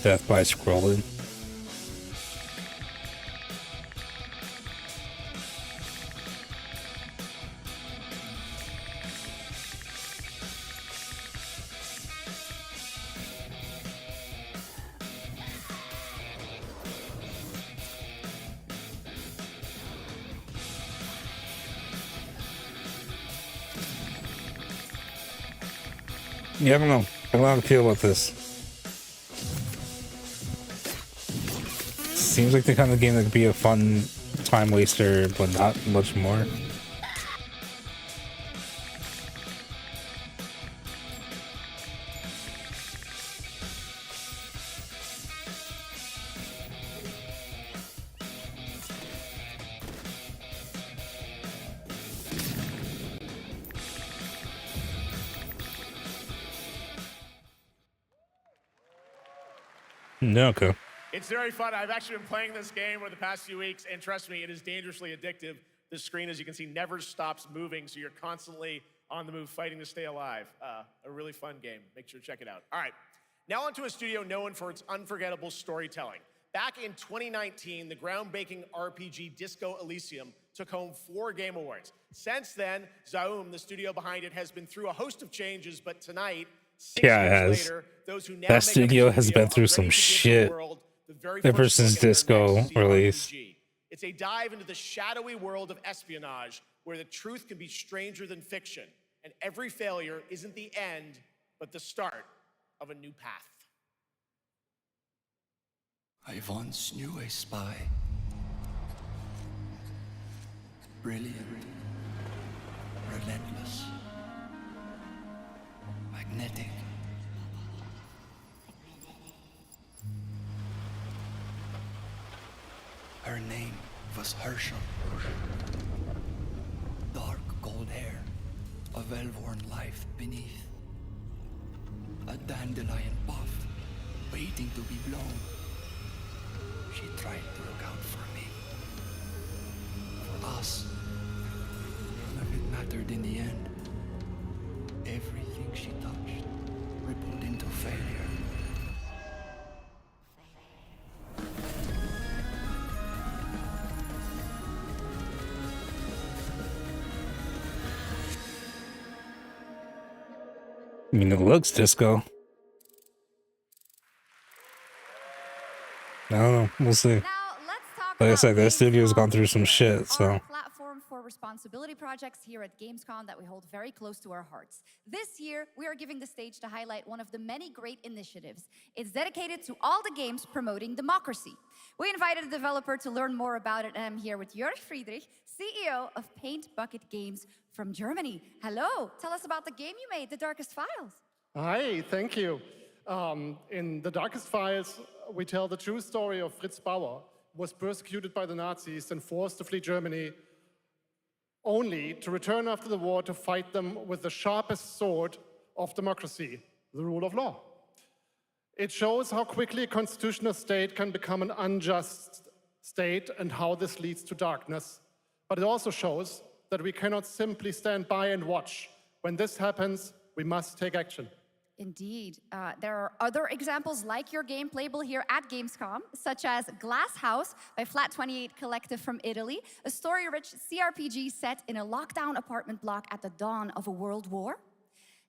Death by scrolling. Yeah, I don't know. I don't know how to feel about this. Seems like the kind of game that could be a fun time waster, but not much more. No, okay. It's very fun. I've actually been playing this game over the past few weeks, and trust me, it is dangerously addictive. The screen, as you can see, never stops moving, so you're constantly on the move fighting to stay alive. A really fun game. Make sure to check it out. All right, now onto a studio known for its unforgettable storytelling. Back in 2019, the groundbreaking RPG Disco Elysium took home 4 Game Awards. Since then, Zaum, the studio behind it, has been through a host of changes, but tonight, 6 years later, those who now That make studio up the has been through are some ready to give the shit world the very ever first since look at their Disco next release. CRPG. It's a dive into the shadowy world of espionage, where the truth can be stranger than fiction, and every failure isn't the end, but the start of a new path. I once knew a spy. Brilliant, relentless, magnetic. Her name was Herschel. Dark gold hair, a well-worn life beneath. A dandelion puff, waiting to be blown. She tried to look out for me. For us. None of it mattered in the end. Everything she touched rippled into failure. I mean, it looks Disco. I don't know. We'll see. Like I said, that studio's gone through some shit, so. Platform for responsibility projects here at Gamescom that we hold very close to our hearts. This year, we are giving the stage to highlight one of the many great initiatives. It's dedicated to all the games promoting democracy. We invited a developer to learn more about it, and I'm here with Jörg Friedrich, CEO of Paint Bucket Games from Germany. Hello, tell us about the game you made, The Darkest Files. Hi, thank you. In The Darkest Files, we tell the true story of Fritz Bauer, who was persecuted by the Nazis and forced to flee Germany, only to return after the war to fight them with the sharpest sword of democracy, the rule of law. It shows how quickly a constitutional state can become an unjust state and how this leads to darkness. But it also shows that we cannot simply stand by and watch. When this happens, we must take action. Indeed. There are other examples like your game playable here at Gamescom, such as Glass House by Flat 28 Collective from Italy, a story-rich CRPG set in a lockdown apartment block at the dawn of a world war.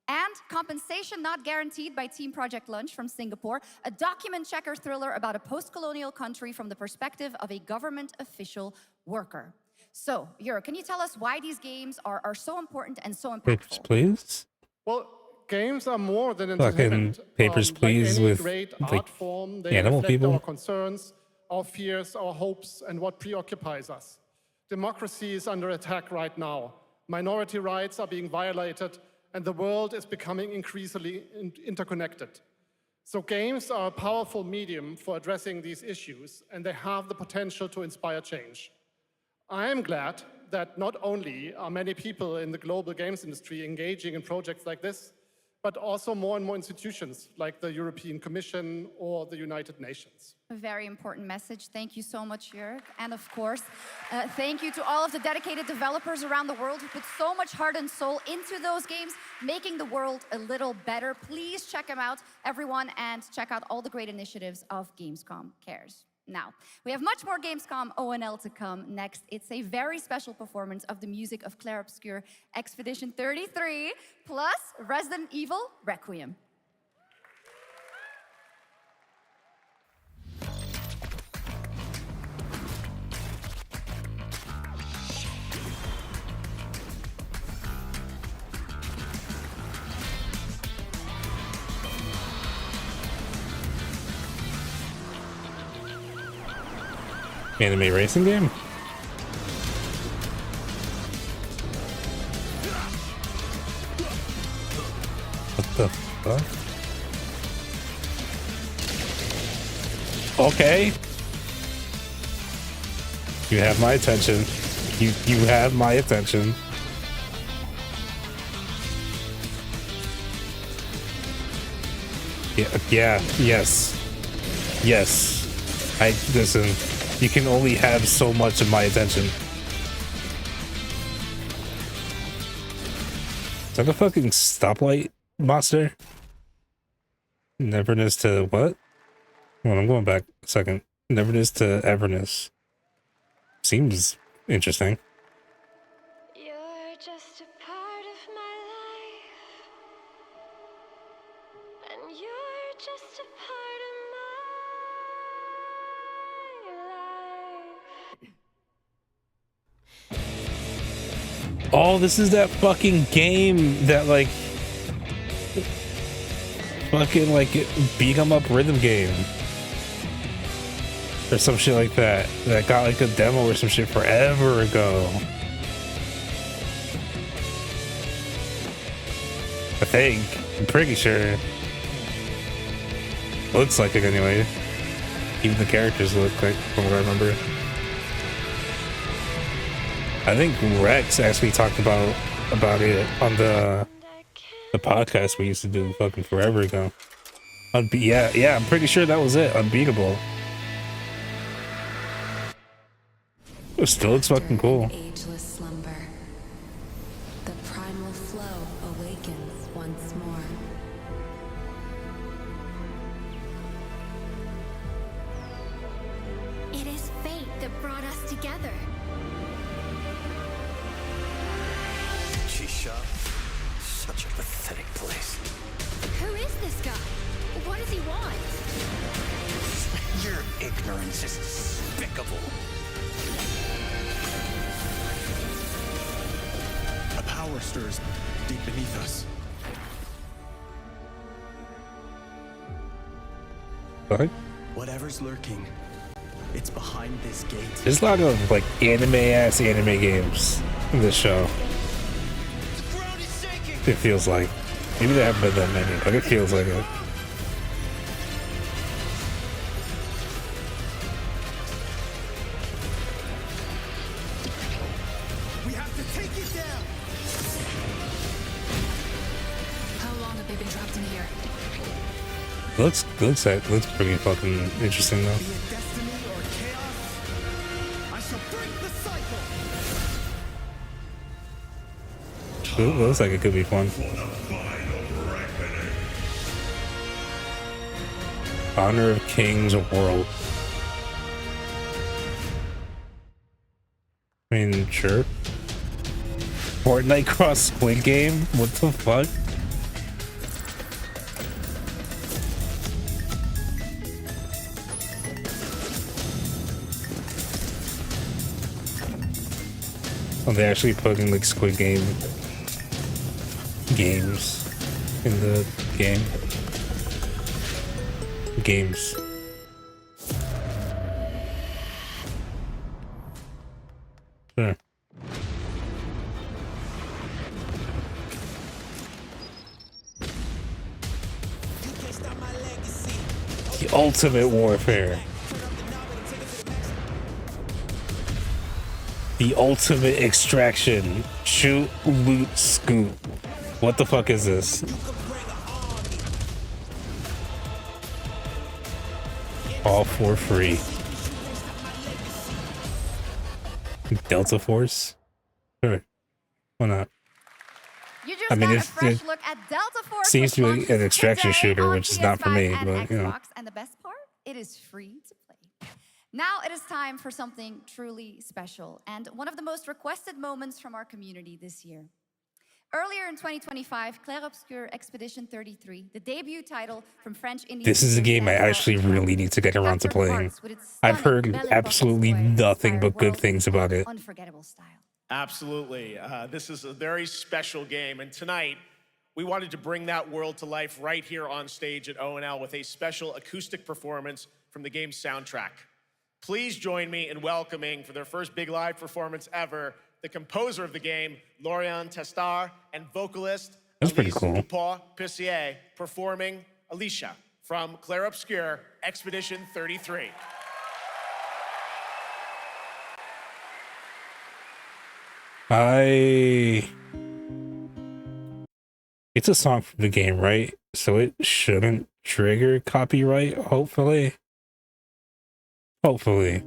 And Compensation Not Guaranteed by Team Project Lunch from Singapore, a document checker thriller about a post-colonial country from the perspective of a government official worker. So, Jörg, can you tell us why these games are so important and so impactful? Papers, Please? Well, games are more than Fucking entertainment. Papers, Please like any with great like art form, they animal reflect people. our concerns, our fears, our hopes, and what preoccupies us. Democracy is under attack right now. Minority rights are being violated, and the world is becoming increasingly interconnected. So games are a powerful medium for addressing these issues, and they have the potential to inspire change. I am glad that not only are many people in the global games industry engaging in projects like this, but also more and more institutions like the European Commission or the United Nations. A very important message. Thank you so much, Jörg. And of course, thank you to all of the dedicated developers around the world who put so much heart and soul into those games, making the world a little better. Please check them out, everyone, and check out all the great initiatives of Gamescom Cares. Now, we have much more Gamescom ONL to come next. It's a very special performance of the music of Clair Obscur Expedition 33, plus Resident Evil Requiem. Anime racing game? What the fuck? Okay. You have my attention. You have my attention. Yeah, yes. Yes. Listen, you can only have so much of my attention. Is that a fucking stoplight monster? Neverness to what? Well, I'm going back a second. Neverness to Everness. Seems interesting. You're just a part of my life, and you're just a part of my life. Oh, this is that fucking game that like fucking like beat 'em up rhythm game. Or some shit like that. That got like a demo or some shit forever ago. I think. I'm pretty sure. Looks like it anyway. Even the characters look like, from what I remember. I think Rex actually talked about it on the podcast we used to do fucking forever ago. Yeah, I'm pretty sure that was it. Unbeatable. It still looks fucking cool. Ageless slumber. The primal flow awakens once more. It is fate that brought us together. Shisha, such a pathetic place. Who is this guy? What does he want? Your ignorance is despicable. A power stirs deep beneath us. What? Whatever's lurking, it's behind this gate. There's a lot of like anime games in this show. It feels like. Maybe there haven't been that many, but it feels like it. We have to take it down. How long have they been trapped in here? Looks pretty fucking interesting though. Be it destiny or chaos, I shall break the cycle. It looks like it could be fun. Honor of Kings World. I mean, sure. Fortnite cross Squid Game? What the fuck? Oh, they're actually putting like Squid Game games in the game. Games. Sure. The ultimate warfare. The ultimate extraction. Shoot, loot, scoop. What the fuck is this? All for free. Delta Force? Sure. Why not? You just I mean, got a it fresh look at Delta Force, seems which to be launches an extraction today shooter, on which is not for me, PS5 and but you know. Xbox, and the best part, it is free to play. Now it is time for something truly special and one of the most requested moments from our community this year. Earlier in 2025, Clair Obscur Expedition 33, the debut title from French indie This is a game I actually really need to get around to playing. I've heard absolutely nothing but good things about it. unforgettable style. Absolutely. This is a very special game. And tonight, we wanted to bring that world to life right here on stage at ONL with a special acoustic performance from the game's soundtrack. Please join me in welcoming, for their first big live performance ever, the composer of the game, Laurent Testard, and vocalist, That's pretty Elise cool. Dupont-Pissier, performing Alicia from Clair Obscur Expedition 33. It's a song from the game, right? So it shouldn't trigger copyright, hopefully. Hopefully.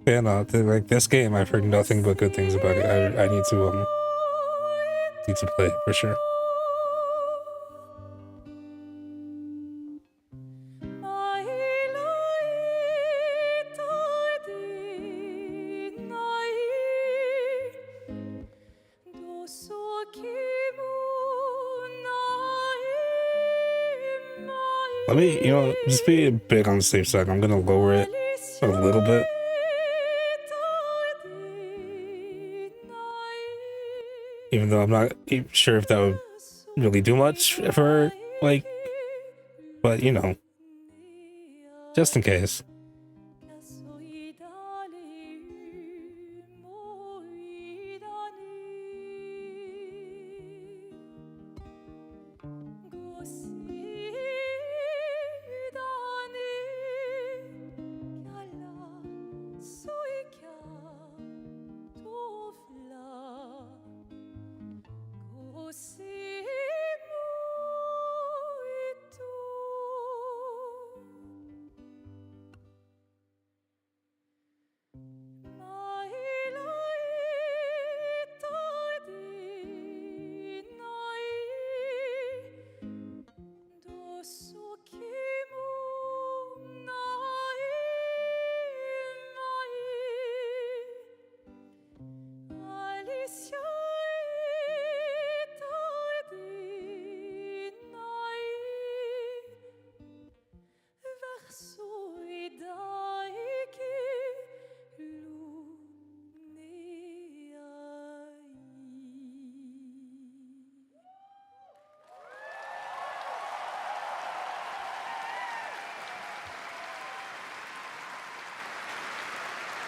Yeah, no, like this game, I've heard nothing but good things about it. I need to play it for sure. Let me, just be a bit on the safe side. I'm gonna lower it a little bit. Even though I'm not sure if that would really do much for, like, but just in case.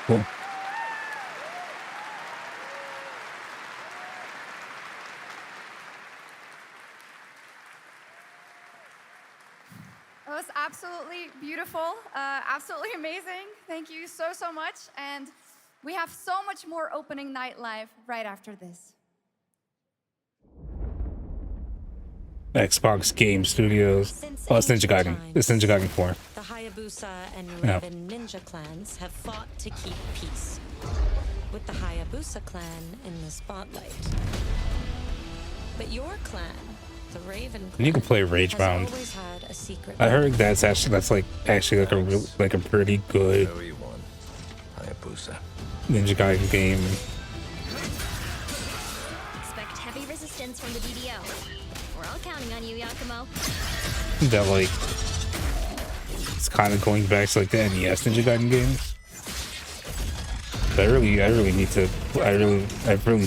Cool. It was absolutely beautiful, absolutely amazing. Thank you so, so much. And we have so much more opening night live right after this. Xbox Game Studios. Oh, it's Ninja Gaiden. It's Ninja Gaiden 4. The Hayabusa and Raven ninja clans have fought to keep peace, with the Hayabusa clan in the spotlight. But your clan, the Raven clan, And you can play Ragebound. has always had a secret. I heard that's like a pretty good Ninja Gaiden game. Expect heavy resistance from the DDO. We're all counting on you, Yakumo. That like it's kind of going back to like the NES Ninja Gaiden games. But I really need to. I really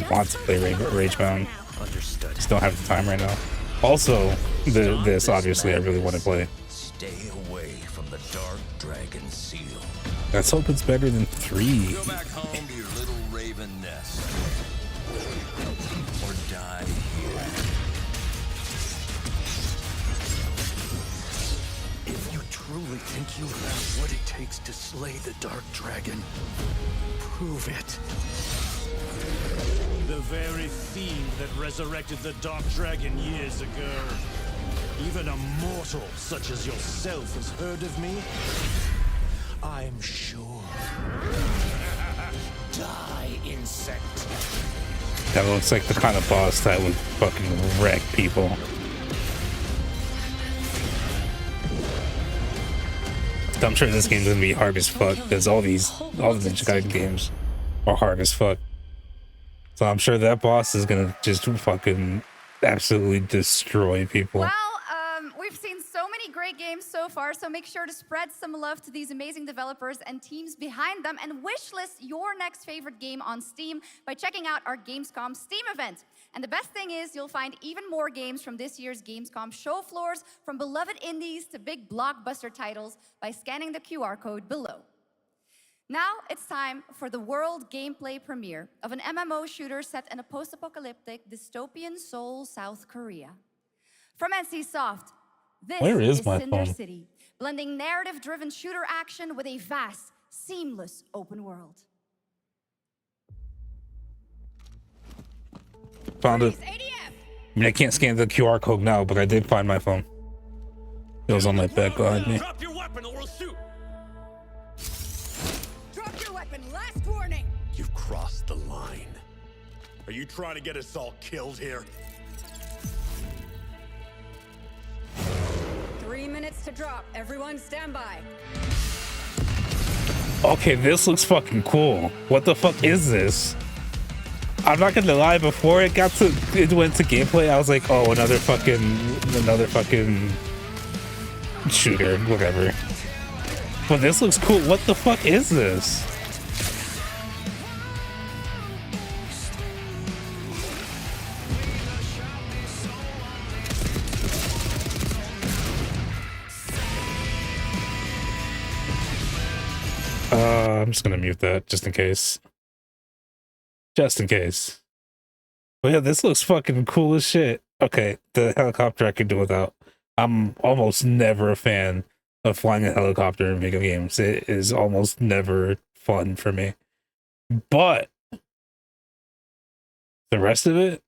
want to play Ragebound. Just don't have the time right now. Also, this obviously I really want to play. Stay away from the Dark Dragon Seal. Let's hope it's better than 3. Go back home to your little raven nest. Or die here. If you truly think you have what it takes to slay the Dark Dragon, prove it. The very fiend that resurrected the Dark Dragon years ago. Even a mortal such as yourself has heard of me? I'm sure. Die, insect. That looks like the kind of boss that would fucking wreck people. I'm sure this game's gonna be hard as fuck because all the Ninja Gaiden games are hard as fuck. So I'm sure that boss is gonna just fucking absolutely destroy people. Well, we've seen so many great games so far, so make sure to spread some love to these amazing developers and teams behind them, and wishlist your next favorite game on Steam by checking out our Gamescom Steam event. And the best thing is you'll find even more games from this year's Gamescom show floors, from beloved indies to big blockbuster titles, by scanning the QR code below. Now it's time for the world gameplay premiere of an MMO shooter set in a post-apocalyptic dystopian Seoul, South Korea. From NCSoft, this Where is my Cinder phone? City, blending narrative-driven shooter action with a vast, seamless open world. Found it. I mean, I can't scan the QR code now, but I did find my phone. It was on my back behind me. Drop your weapon or we'll shoot. Drop your weapon. Last warning. You've crossed the line. Are you trying to get us all killed here? 3 minutes to drop. Everyone stand by. Okay, this looks fucking cool. What the fuck is this? I'm not gonna lie, before it went to gameplay, I was like, oh, another fucking shooter, whatever. But this looks cool. What the fuck is this? I'm just gonna mute that just in case. Just in case. But yeah, this looks fucking cool as shit. Okay, the helicopter I can do without. I'm almost never a fan of flying a helicopter in video games. It is almost never fun for me. But the rest of it,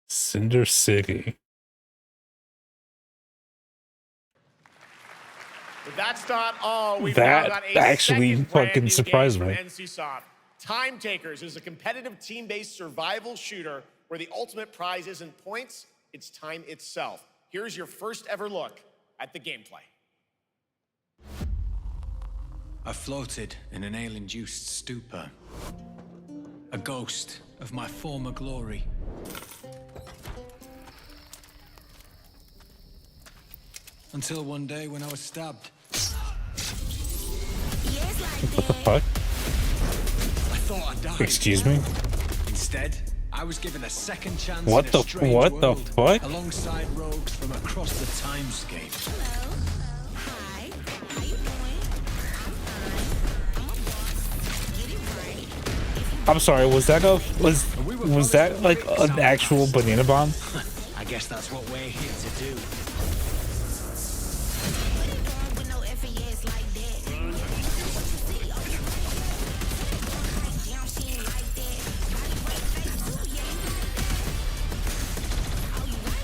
Cinder City. But that's not all. We've That now got a actually second brand fucking new surprised game me. from NCSoft. Time Takers is a competitive team-based survival shooter where the ultimate prize isn't points, it's time itself. Here's your first ever look at the gameplay. I floated in an ale-induced stupor, a ghost of my former glory. Until one day when I was stabbed. What the fuck? I thought I died. Excuse me? Instead, I was given a second chance What in the- a strange what the world, fuck? alongside rogues from across the timescape. I'm sorry, was that like an actual banana bomb? I guess that's what we're here to do.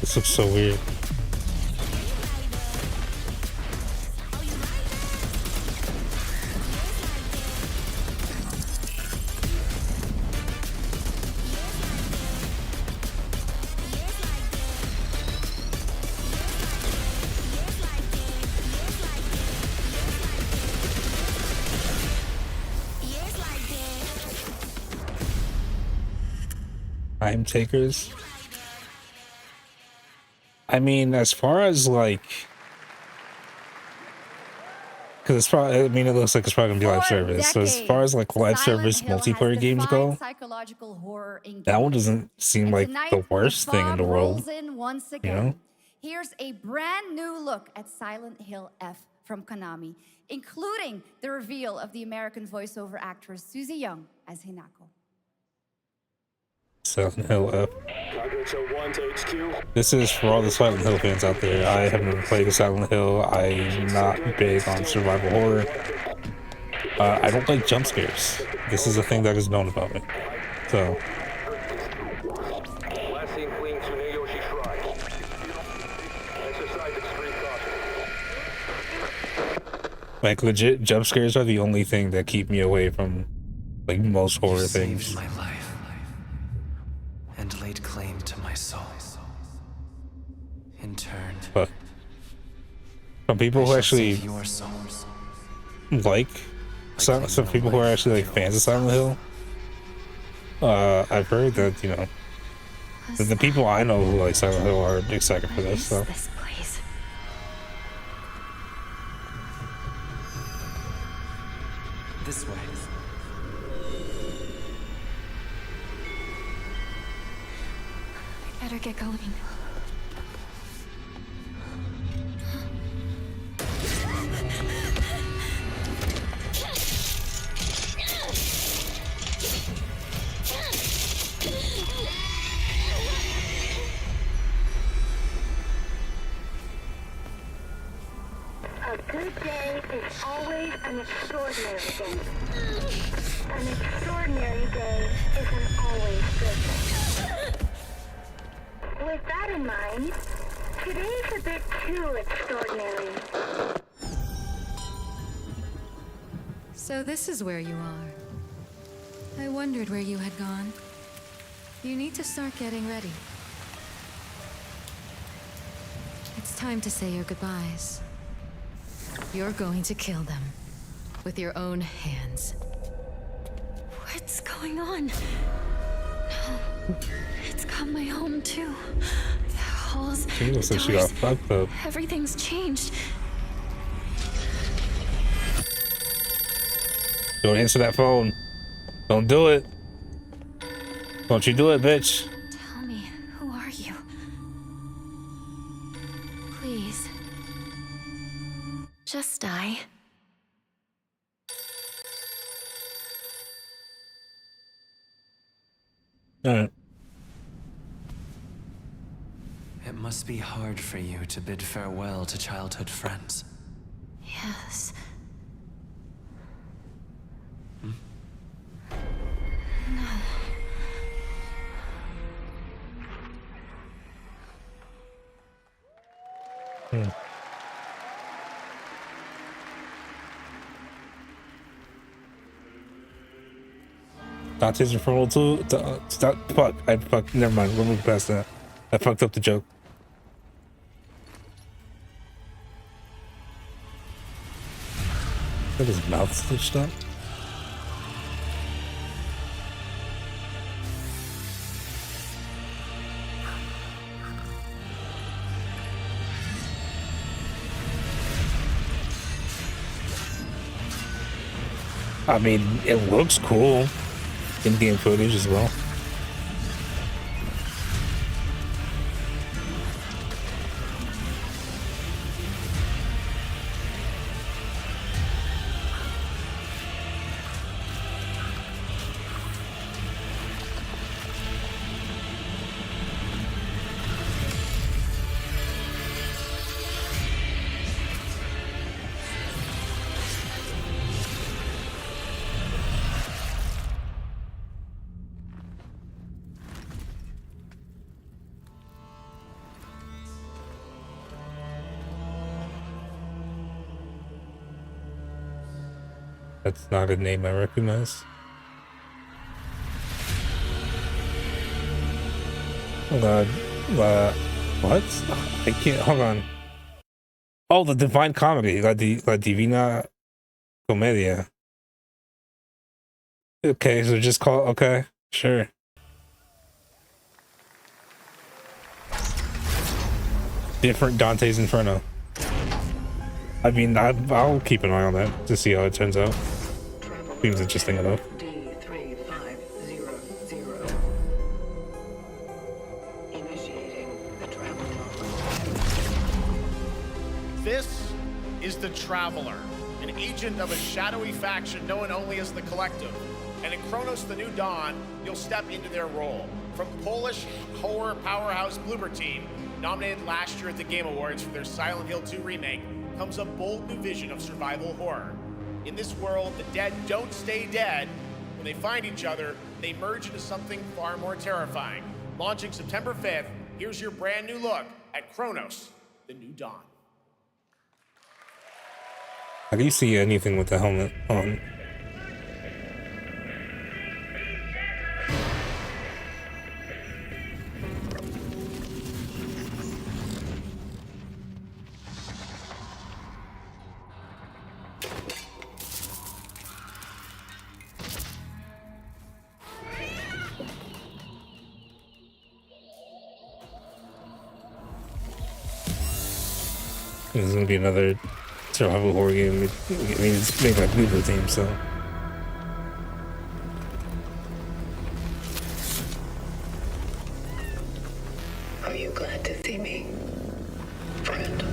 This looks so weird. Time Takers. I mean, as far as like, because it's probably, I mean, it looks like it's probably gonna be live service. So as far as like live service multiplayer games go, Psychological horror in that one games. doesn't seem And like tonight, the worst thing in the fog world. rolls in once You again. know? Here's a brand new look at Silent Hill F from Konami, including the reveal of the American voiceover actress Susie Young as Hinako. Silent Hill F. This is for all the Silent Hill fans out there. I have never played a Silent Hill. I'm not big on survival horror. I don't like jump scares. This is a thing that is known about me. So, like, legit jump scares are the only thing that keep me away from like most horror things. My life and laid claim to my soul. In turn, But some people who actually your souls. like some people who are actually like fans of Silent Hill, I've heard that, you know, that the people I know who like Silent Hill are excited for this. So This place. This way. I better get going. A good day is always an extraordinary day. An extraordinary day is an always good day. With that in mind, today's a bit too extraordinary. So this is where you are. I wondered where you had gone. You need to start getting ready. It's time to say your goodbyes. You're going to kill them with your own hands. What's going on? No, it's got my home too. The halls, She looks like she got fucked up. everything's changed. Don't answer that phone. Don't do it. Don't you do it, bitch. Tell me, who are you? Please. Just die. Alright. It must be hard for you to bid farewell to childhood friends. Yes. Hmm? No. Dante's Infernal 2? Stop. Fuck. Never mind. We'll move past that. I fucked up the joke. Look at his mouth stitched up. I mean, it looks cool. In-game footage as well. That's not a name I recognize. Hold on. What? I can't. Hold on. Oh, the Divine Comedy. La Divina Comedia. Okay, so just call. Okay, sure. Different Dante's Inferno. I mean, I'll keep an eye on that to see how it turns out. Seems interesting enough. This is the Traveler, an agent of a shadowy faction known only as the Collective. And in Kronos the New Dawn, you'll step into their role. From Polish horror powerhouse Bloober Team, nominated last year at the Game Awards for their Silent Hill 2 remake, comes a bold new vision of survival horror. In this world, the dead don't stay dead. When they find each other, they merge into something far more terrifying. Launching September 5th, here's your brand new look at Kronos, the New Dawn. How do you see anything with the helmet on? This is gonna be another survival horror game. I mean, it's made by Bloober Team, so. Are you glad to see me, friend?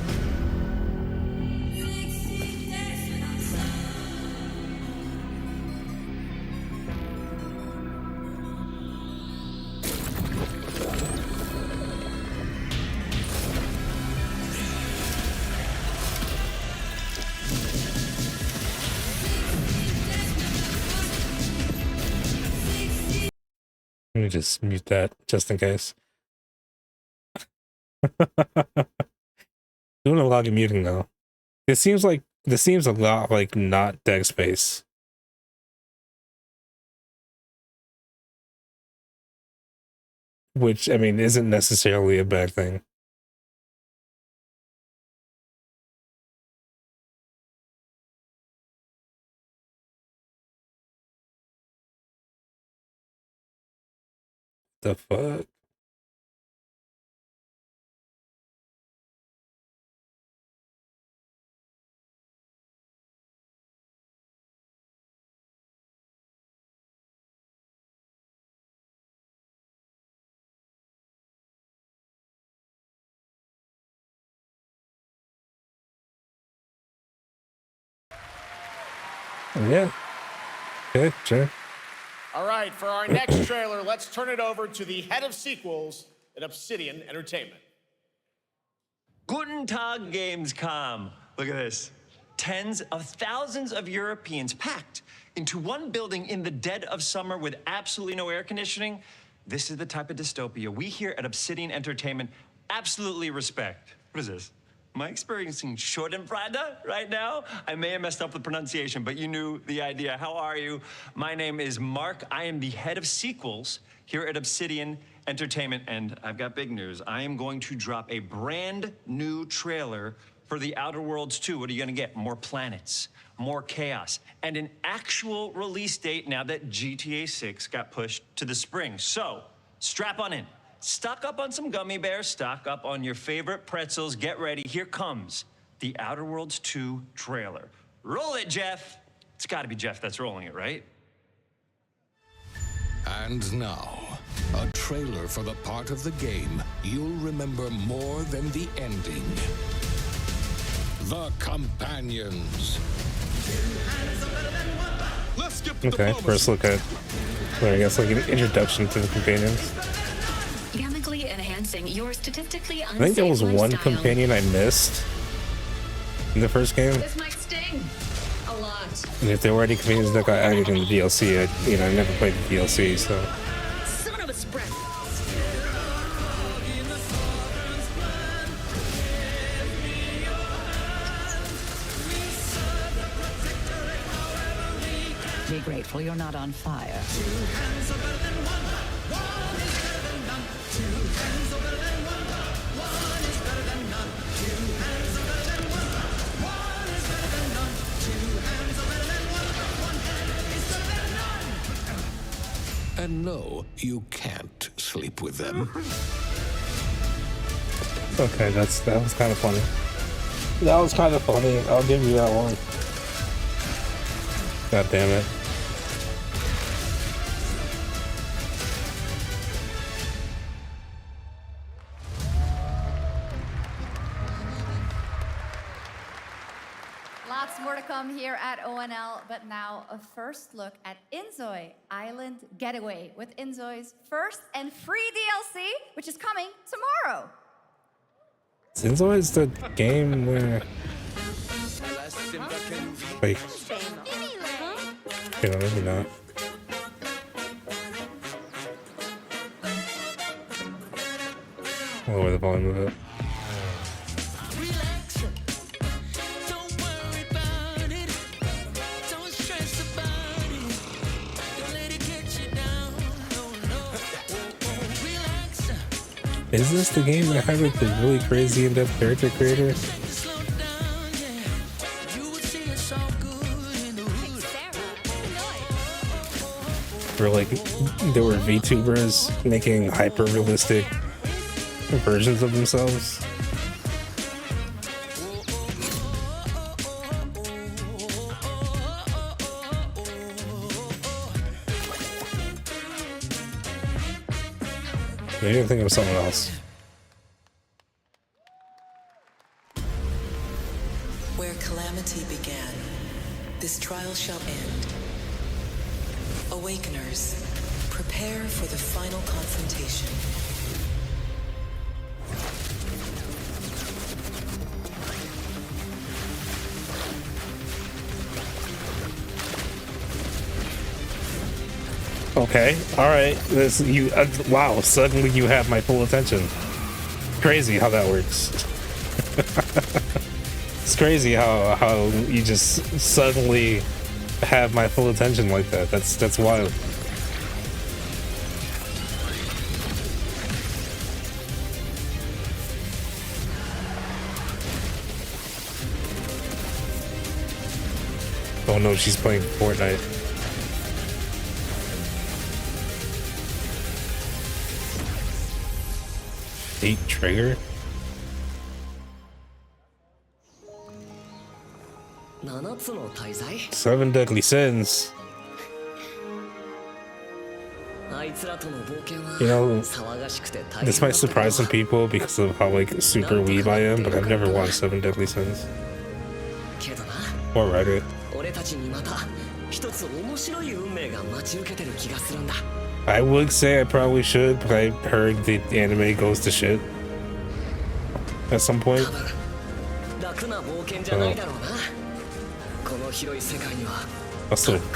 Let me just mute that just in case. Doing a lot of muting though. This seems a lot like not Dead Space. Which, I mean, isn't necessarily a bad thing. The fuck? Yeah. Okay, sure. All right, for our next trailer, let's turn it over to the head of sequels at Obsidian Entertainment. Guten Tag, Gamescom. Look at this. Tens of thousands of Europeans packed into one building in the dead of summer with absolutely no air conditioning. This is the type of dystopia we here at Obsidian Entertainment absolutely respect. What is this? Am I experiencing Schadenfreude right now? I may have messed up the pronunciation, but you knew the idea. How are you? My name is Mark. I am the head of sequels here at Obsidian Entertainment, and I've got big news. I am going to drop a brand new trailer for The Outer Worlds 2. What are you gonna get? More planets, more chaos, and an actual release date now that GTA 6 got pushed to the spring. So, strap on in. Stock up on some gummy bears, stock up on your favorite pretzels. Get ready. Here comes The Outer Worlds 2 trailer. Roll it, Jeff. It's gotta be Jeff that's rolling it, right? And now, a trailer for the part of the game you'll remember more than the ending. The Companions. Let's skip Okay, first look at, I guess, like an introduction to the companions. Chemically enhancing your statistically unsafe I think there was one lifestyle. companion I missed in the first game. This might sting a lot. And if there were any companions that got added in the DLC, I never played the DLC, so. Son of a spread. Be grateful you're not on fire. And no, you can't sleep with them. Okay, that was kind of funny. That was kind of funny. I'll give you that one. God damn it. Lots more to come here at ONL, but now a first look at Inzoi Island Getaway with Inzoi's first and free DLC, which is coming tomorrow. Sinzo is the game where... Wait. Okay, no, maybe not. I'll lower the volume of it. Is this the game that had like the really crazy in-depth character creator? Where like there were VTubers making hyper-realistic versions of themselves? Maybe I'm thinking of something else. Where calamity began, this trial shall end. Awakeners, prepare for the final confrontation. Okay, all right. This you. Wow, suddenly you have my full attention. Crazy how that works. It's crazy how you just suddenly have my full attention like that. That's wild. Oh no, she's playing Fortnite. Eight trigger? 7 deadly sins. You know, this might surprise some people because of how like super weeb I am, but I've never watched 7 deadly sins. Or read it. I would say I probably should, but I heard the anime goes to shit at some point.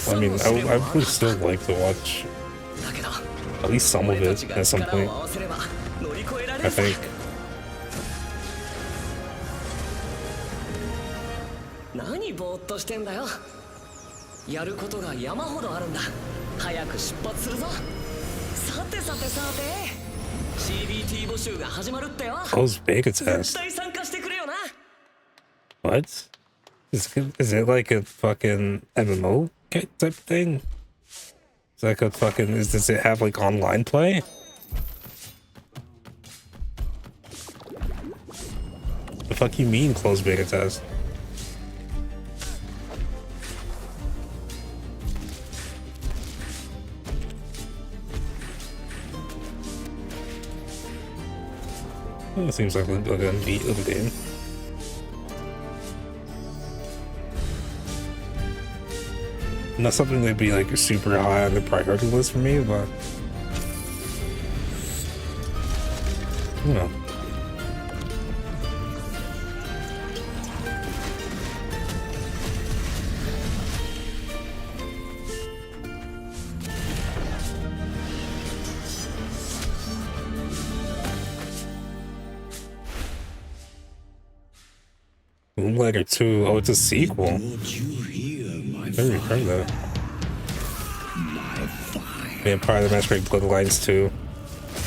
I mean, I would still like to watch at least some of it at some point, I think. Close beta test. What? Is it like a fucking MMO type thing? It's like a fucking. Does it have like online play? The fuck you mean closed beta test? Well, it seems like a neat little game. Not something that'd be like super high on the priority list for me, but you know. Moonlighter 2. Oh, it's a sequel. I've never heard of that. Vampire the Masquerade Bloodlines 2.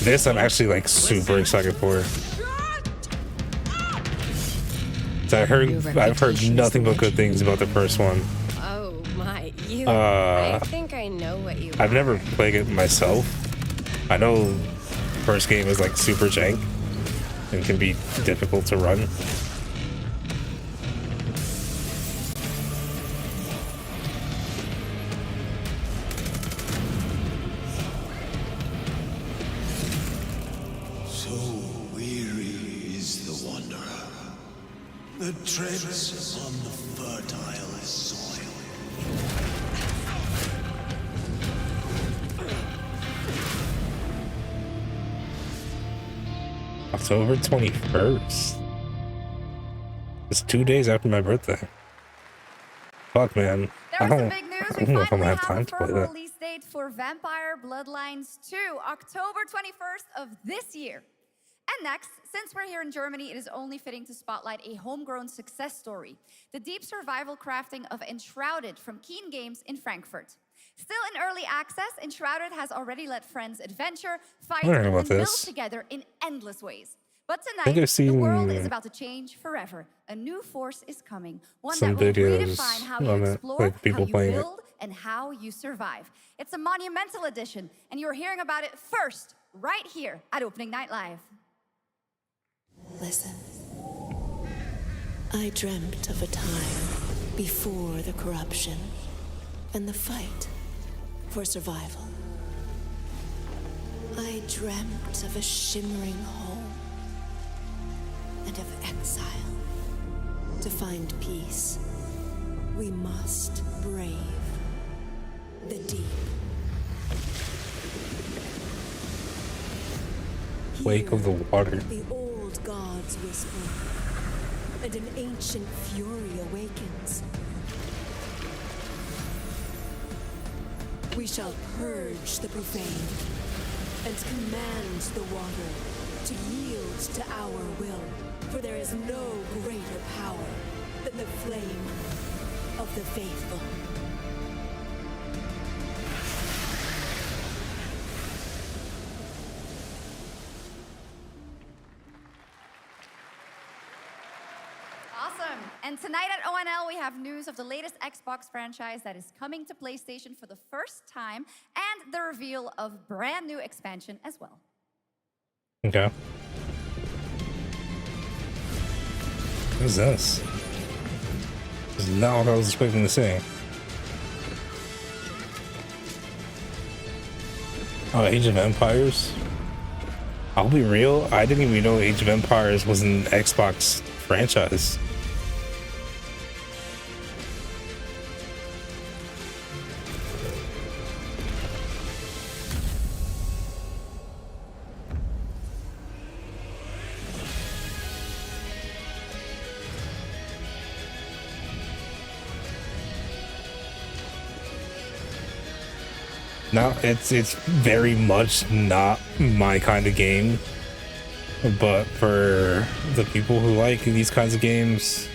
This I'm actually like super excited for. So I've heard nothing but good things about the first one. Oh my, I think I know what you I've never played it myself. I know first game is like super jank and can be difficult to run. The treads on the fertile soil. October 21st. It's 2 days after my birthday. Fuck, man. I don't know if I'm gonna have time to play that. Release date for Vampire Bloodlines 2, October 21st of this year. And next, since we're here in Germany, it is only fitting to spotlight a homegrown success story. The deep survival crafting of Enshrouded from Keen Games in Frankfurt. Still in early access, Enshrouded has already let friends adventure, fight, and build together in endless ways. But tonight, the world is about to change forever. A new force is coming. One that will redefine how you explore, how you build, and how you survive. It's a monumental edition, and you're hearing about it first, right here at Opening Night Live. Listen. I dreamt of a time before the corruption and the fight for survival. I dreamt of a shimmering home and of exile. To find peace, we must brave the deep. Wake of the water. The old gods whisper, and an ancient fury awakens. We shall purge the profane and command the water to yield to our will. For there is no greater power than the flame of the faithful. Awesome. And tonight at ONL, we have news of the latest Xbox franchise that is coming to PlayStation for the first time, and the reveal of brand new expansion as well. Okay. What is this? This is not what I was expecting to say. Oh, Age of Empires? I'll be real, I didn't even know Age of Empires was an Xbox franchise. No, it's very much not my kind of game, but for the people who like these kinds of games,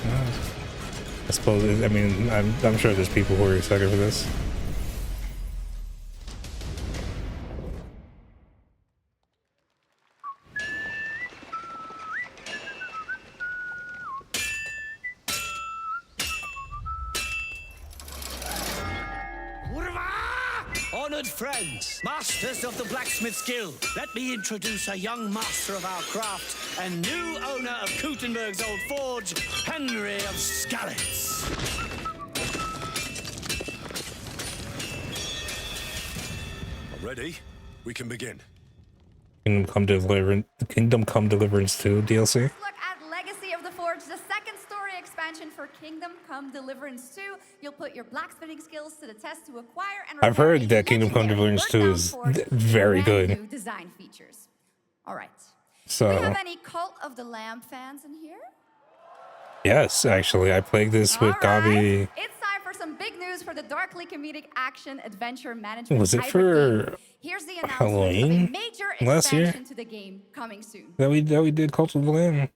I suppose. I mean, I'm sure there's people who are excited for this. Honored friends, masters of the blacksmith skill, let me introduce a young master of our craft and new owner of Gutenberg's old forge, Henry of Skalitz. Ready? We can begin. Kingdom Come Deliverance 2 DLC. Look at Legacy of the Forge, the second story expansion for Kingdom Come Deliverance 2. You'll put your blacksmithing skills to the test to acquire and I've heard that Kingdom Come Deliverance 2 is very good. new design features. All right. So, Do we have any Cult of the Lamb fans in here? yes, actually, I played this with Gabi. It's time for some big news for the darkly comedic action adventure management. Was it for Here's the announcement Halloween of a major last year expansion to the game coming soon. that we did Cult of the Lamb?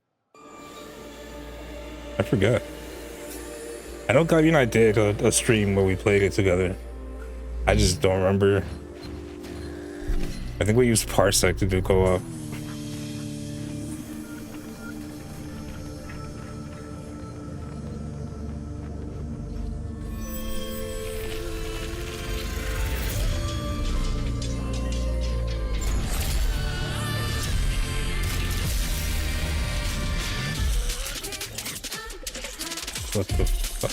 I forgot. I know Gabi and I did a stream where we played it together. I just don't remember. I think we used Parsec to do co-op. What the fuck?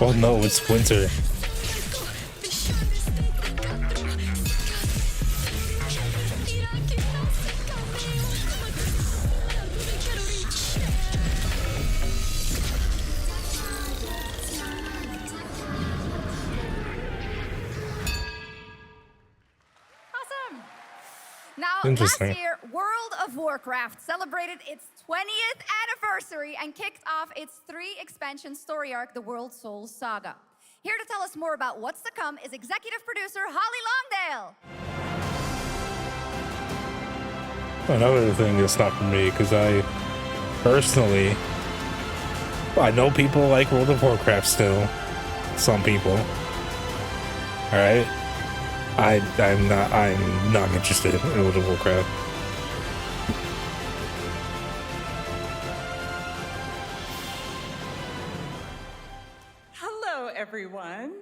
Oh no, it's winter. Now, Interesting. last year, World of Warcraft celebrated its 20th anniversary and kicked off its 3 expansion story arc, the World Souls Saga. Here to tell us more about what's to come is executive producer Holly Longdale. Another thing that's not for me, because I personally, I know people like World of Warcraft still. Some people. Alright? I'm not interested in World of Warcraft. Hello, everyone.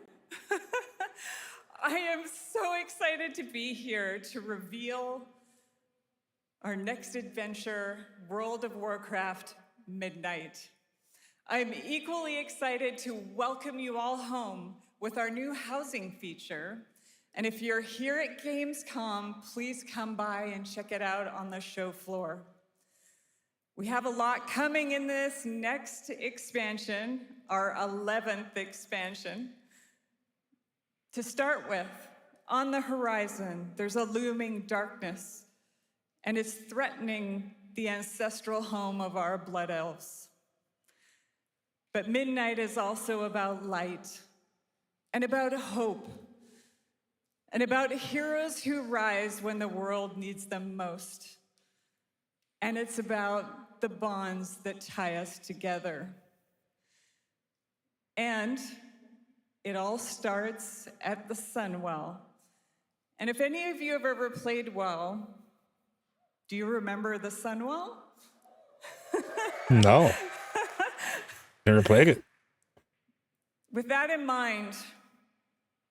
I am so excited to be here to reveal our next adventure, World of Warcraft Midnight. I'm equally excited to welcome you all home with our new housing feature. And if you're here at Gamescom, please come by and check it out on the show floor. We have a lot coming in this next expansion, our 11th expansion. To start with, on the horizon, there's a looming darkness, and it's threatening the ancestral home of our blood elves. But midnight is also about light, and about hope, and about heroes who rise when the world needs them most. And it's about the bonds that tie us together. And it all starts at the Sunwell. And if any of you have ever played WoW, do you remember the Sunwell? No. Never played it. With that in mind,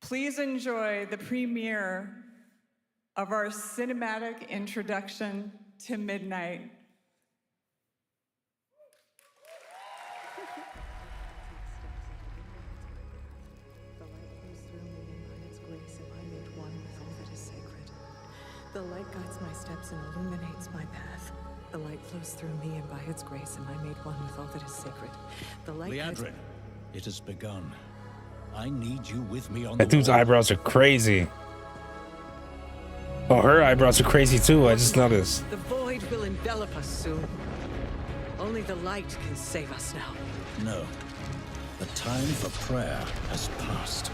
please enjoy the premiere of our cinematic introduction to Midnight. The light guides my steps and illuminates my path. The light flows through me, and by its grace am I made one with all that is sacred. The light Liadrin, it has begun. I need you with me on That dude's eyebrows are crazy. Oh, her eyebrows are crazy too. I just noticed. The void will envelop us soon. Only the light can save us now. No. The time for prayer has passed.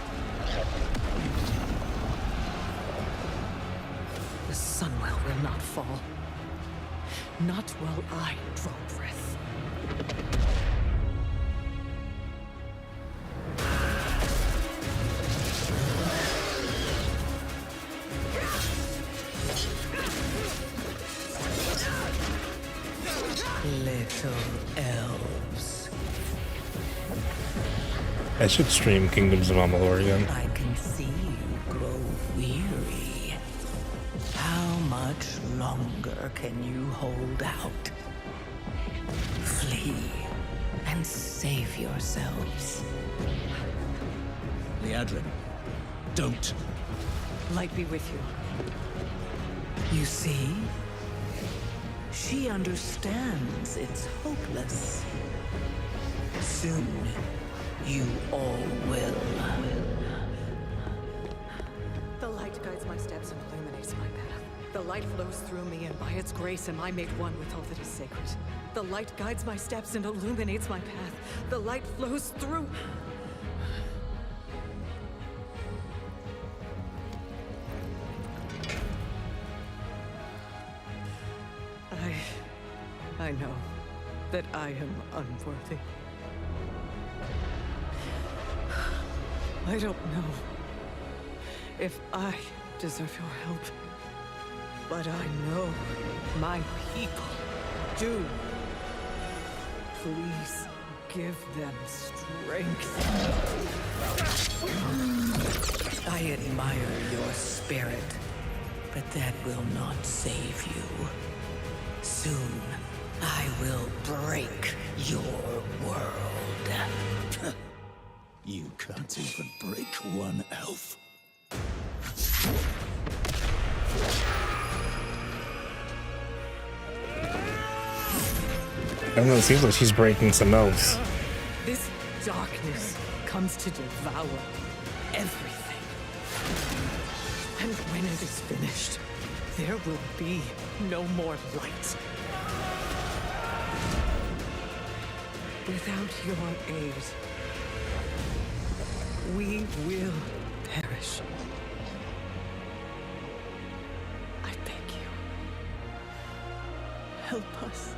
The Sunwell will not fall. Not while I draw breath. Little elves. I should stream Kingdoms of Amalur again. I can see you grow weary. How much longer can you hold out? Flee and save yourselves. Liadrin, don't. Light be with you. You see? She understands it's hopeless. Soon, you all will. The light guides my steps and illuminates my path. The light flows through me, and by its grace am I made one with all that is sacred. The light guides my steps and illuminates my path. The light flows through... I know that I am unworthy. I don't know if I deserve your help, but I know my people do. Please give them strength. I admire your spirit, but that will not save you. Soon, I will break your world. You can't even break one elf. I don't know, it seems like she's breaking some elves. This darkness comes to devour everything. And when it is finished, there will be no more light. Without your aid, we will perish. I beg you, help us.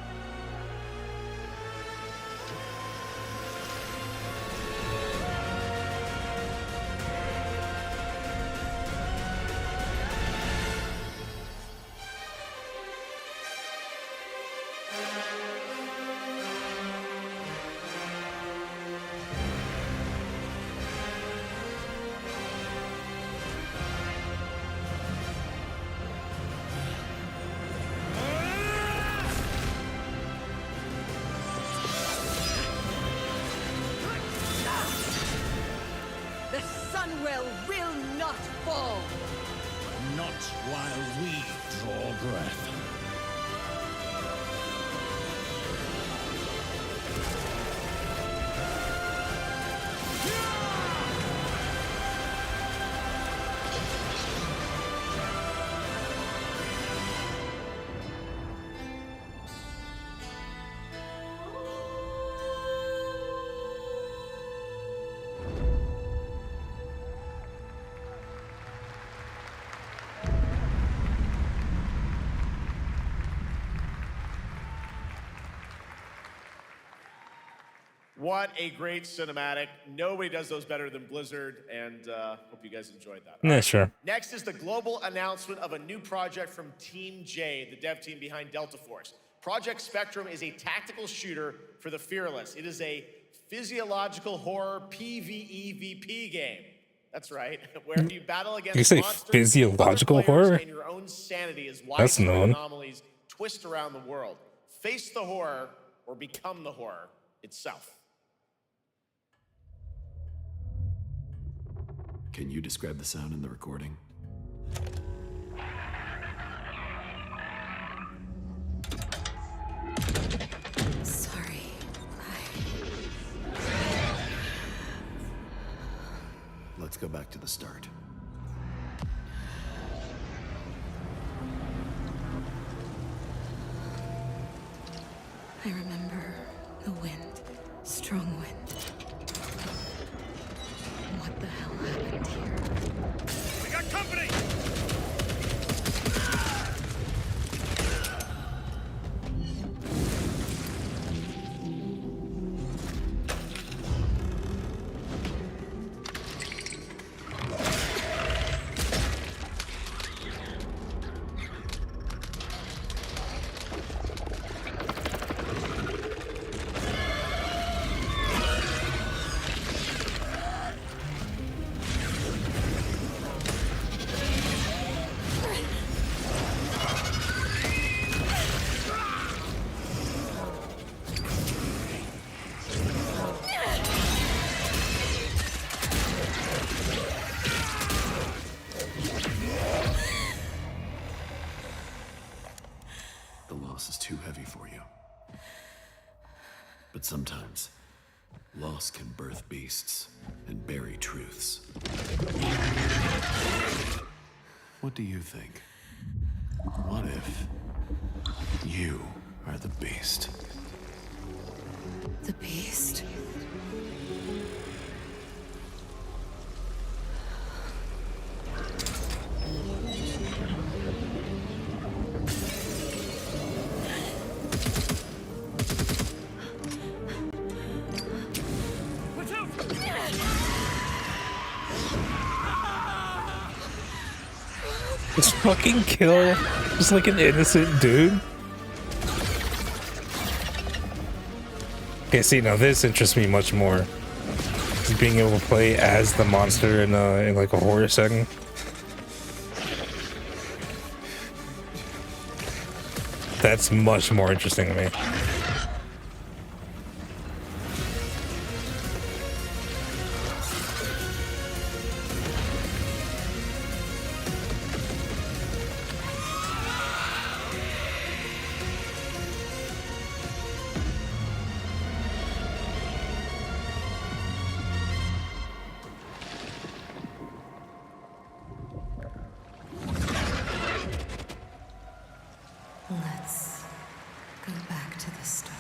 Sunwell will not fall! Not while we draw breath. What a great cinematic. Nobody does those better than Blizzard, and hope you guys enjoyed that. Yeah, sure. Next is the global announcement of a new project from Team J, the dev team behind Delta Force. Project Spectrum is a tactical shooter for the fearless. It is a physiological horror PvEVP game. That's right, where you battle against You say monsters, physiological other players, horror? and your own sanity as That's widespread known. anomalies twist around the world. Face the horror or become the horror itself. Can you describe the sound in the recording? Sorry. Let's go back to the start. I remember the wind, strong wind. What the hell happened here? We got company! The loss is too heavy for you. But sometimes, loss can birth beasts and bury truths. What do you think? What if you are the beast? The beast? Just fucking kill just like an innocent dude. Okay, see, now this interests me much more. Just being able to play as the monster in like a horror setting. That's much more interesting to me. Let's go back to the start.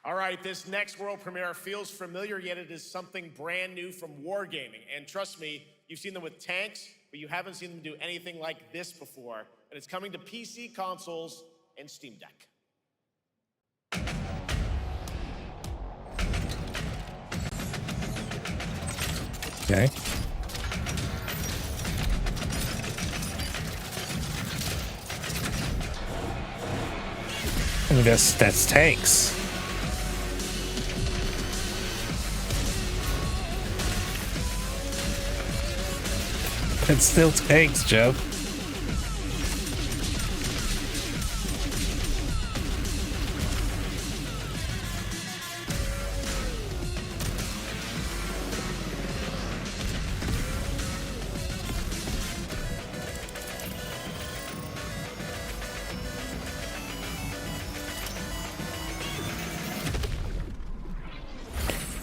All right, this next world premiere feels familiar, yet it is something brand new from Wargaming. And trust me, you've seen them with tanks, but you haven't seen them do anything like this before. And it's coming to PC, consoles, and Steam Deck. Okay. I mean, that's tanks. It's still tanks, Jeff.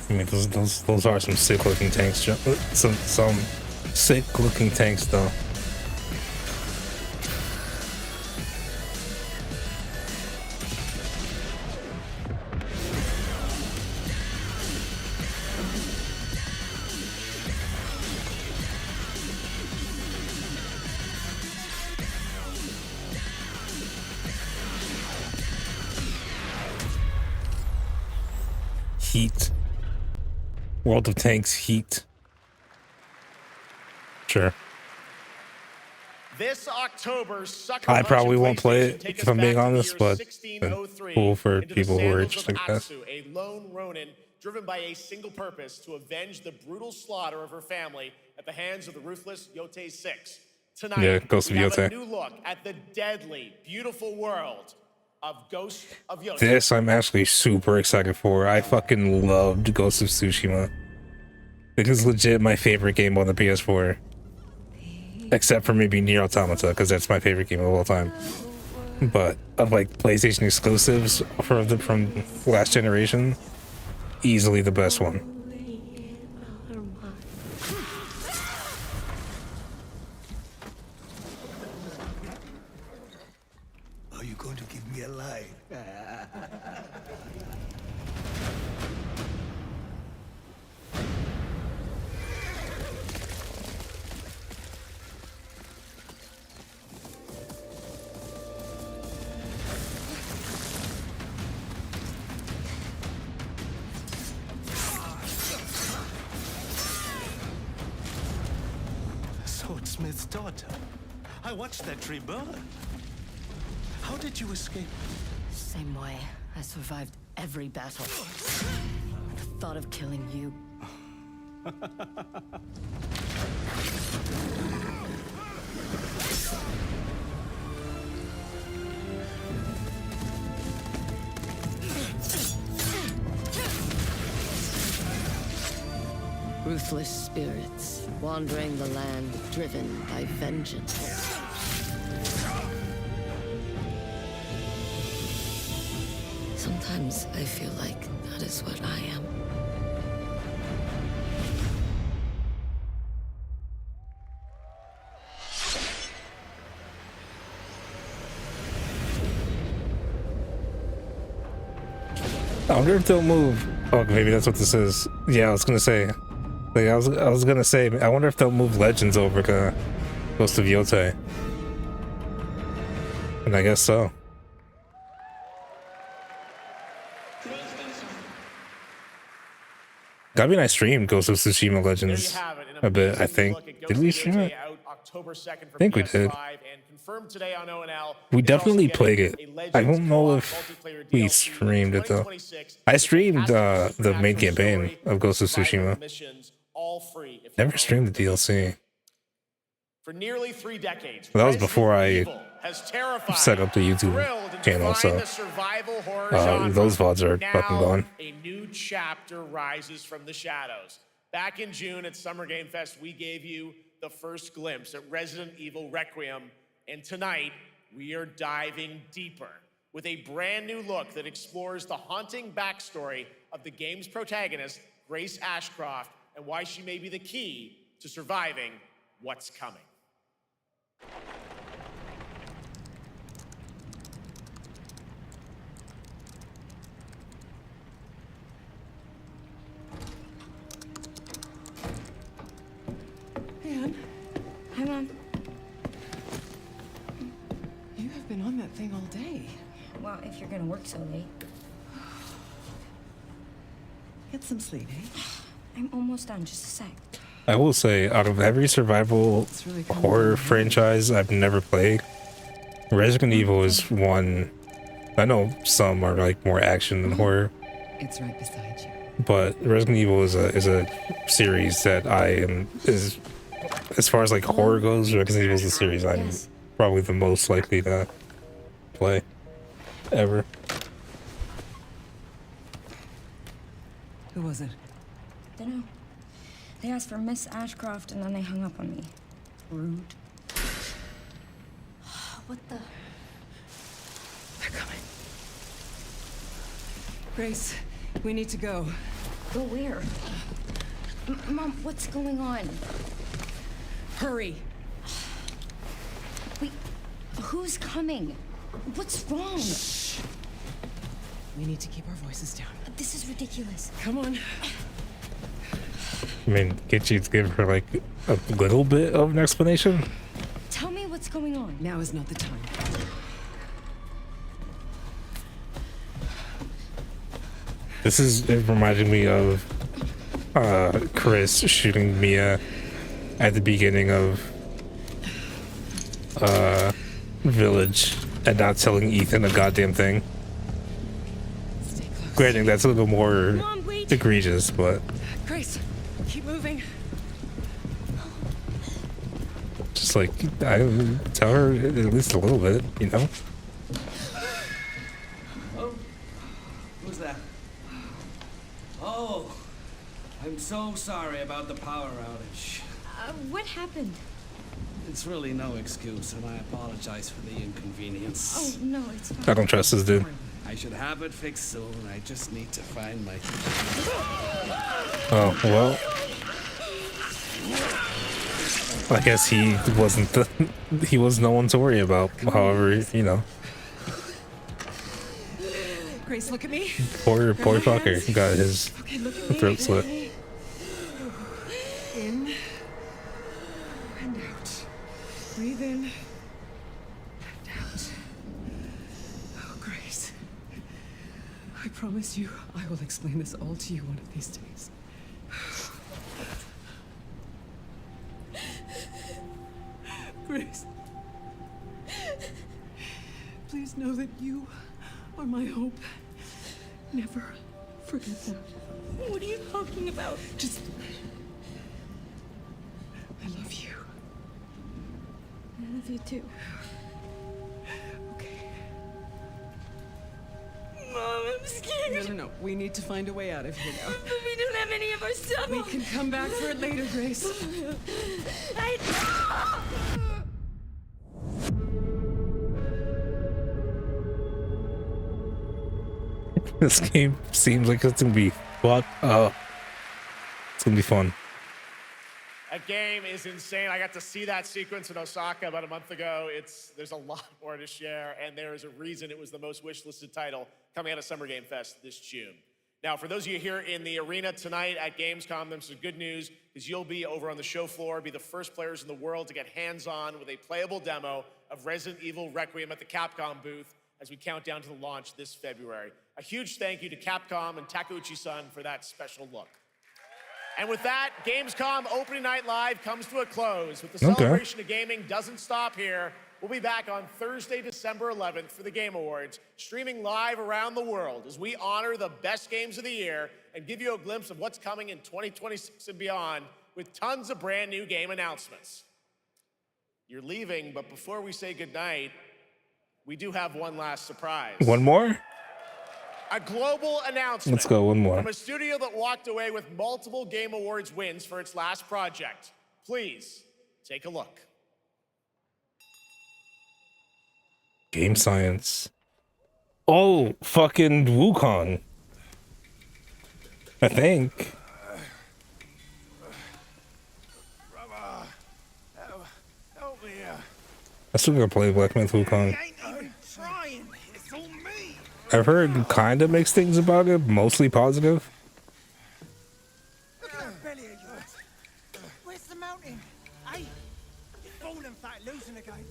I mean, those are some sick looking tanks, Jeff. Some sick looking tanks, though. Heat. World of Tanks Heat. Sure. This October, Sucker I Punch probably and won't play PlayStation it take if us I'm being back to the honest, year but 1603 cool for into the people who are sandals of interested, I guess. Atsu, a lone Ronin driven by a single purpose to avenge the brutal slaughter of her family at the hands of the ruthless Yotei 6. Tonight, Yeah, Ghost of we have a Yotei. new look at the deadly, beautiful world of Ghost of Yotei. This I'm actually super excited for. I fucking loved Ghost of Tsushima. It is legit my favorite game on the PS4. Except for maybe Nier Automata, because that's my favorite game of all time. But of like PlayStation exclusives from last generation, easily the best one. Are you going to give me a line? Swordsmith's daughter. I watched that tree burn. How did you escape? Same way. I survived every battle. The thought of killing you. Ruthless spirits, wandering the land, driven by vengeance. Sometimes I feel like that is what I am. I wonder if they'll move. Oh, maybe that's what this is. Yeah, I was gonna say. Like, I was gonna say. I wonder if they'll move Legends over to Ghost of Yotei. And I guess so. Gabi and I streamed Ghost of Tsushima Legends a bit, I think. Did we stream it? I think we did. We definitely played it. I don't know if we streamed it though. I streamed the main campaign of Ghost of Tsushima. Never streamed the DLC. For nearly 3 decades, That was before I set up the YouTube thrilled channel, define so the survival horror genre. those VODs are Now, fucking gone. a new chapter rises from the shadows. Back in June at Summer Game Fest, we gave you the first glimpse at Resident Evil Requiem, and tonight we are diving deeper with a brand new look that explores the haunting backstory of the game's protagonist, Grace Ashcroft, and why she may be the key to surviving what's coming. Anne, Hi, Mom. you have been on that thing all day. Well, if you're gonna work so late. Get some sleep, eh? I'm almost done, just a sec. I will say, out of every survival horror franchise I've never played, Resident Evil is one. I know some are like more action than horror, It's right beside you. but Resident Evil is a series that is as far as like horror goes. Resident Evil is a series I'm probably the most likely to play ever. Who was it? Dunno. They asked for Miss Ashcroft and then they hung up on me. Rude. What the? They're coming. Grace, we need to go. Go where? Mom, what's going on? Hurry. Wait, who's coming? What's wrong? Shh. We need to keep our voices down. This is ridiculous. Come on. I mean, can't you give her like a little bit of an explanation? Tell me what's going on. Now is not the time. It reminded me of Chris shooting Mia at the beginning of Village and not telling Ethan a goddamn thing. Granted, that's a little more egregious, but Grace, keep moving. just like I tell her at least a little bit, you know. Oh, who's that? Oh, I'm so sorry about the power outage. What happened? It's really no excuse, and I apologize for the inconvenience. Oh, no, it's fine. I don't trust this dude. I should have it fixed soon. I just need to find my... Oh, well. I guess he was no one to worry about. However, you know. Grace, look at me. Poor fucker got his throat slit. In and out. Breathe in and out. Oh, Grace. I promise you, I will explain this all to you one of these days. Grace. Please know that you are my hope. Never forget that. What are you talking about? Just... I love you. I love you too. Mom, I'm scared. No. We need to find a way out of here now. But we don't have any of our stuff. We can come back for it later, Grace. This game seems like it's gonna be fucked up. It's gonna be fun. That game is insane. I got to see that sequence in Osaka about a month ago. There's a lot more to share, and there is a reason it was the most wishlisted title coming out of Summer Game Fest this June. Now, for those of you here in the arena tonight at Gamescom, there's some good news, because you'll be over on the show floor, be the first players in the world to get hands-on with a playable demo of Resident Evil Requiem at the Capcom booth as we count down to the launch this February. A huge thank you to Capcom and Takeuchi-san for that special look. And with that, Gamescom Opening Night Live comes to a close. But the celebration of gaming doesn't stop here. We'll be back on Thursday, December 11th for the Game Awards, streaming live around the world as we honor the best games of the year and give you a glimpse of what's coming in 2026 and beyond with tons of brand new game announcements. You're leaving, but before we say goodnight, we do have one last surprise. One more? A global announcement. Let's go, one more. From a studio that walked away with multiple Game Awards wins for its last project. Please, take a look. Game Science. Oh, fucking Wukong. I think. Help me. I'm still gonna play Black Myth Wukong. Trying. It's on me. I've heard kind of mixed things about it, mostly positive. Look at that belly of yours. Where's the mountain? Hey, you're falling fat, losing again.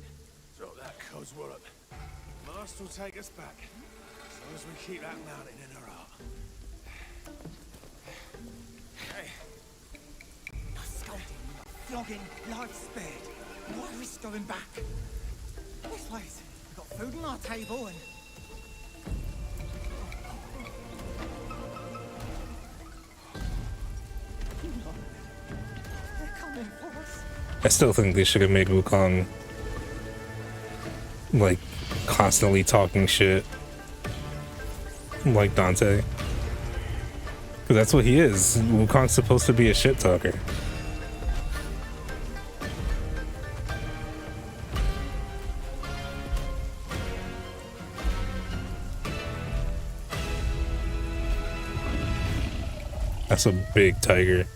Drop that Cosworth. Master will take us back, as long as we keep that mountain in our heart. Hey. No scolding, no flogging, life spared. No risk going back. This place, we've got food on our table and... They're coming for us. I still think they should have made Wukong like constantly talking shit like Dante, because that's what he is. Wukong's supposed to be a shit talker. That's a big tiger.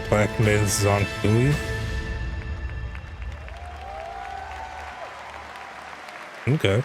Black Myth Zonkui. Okay.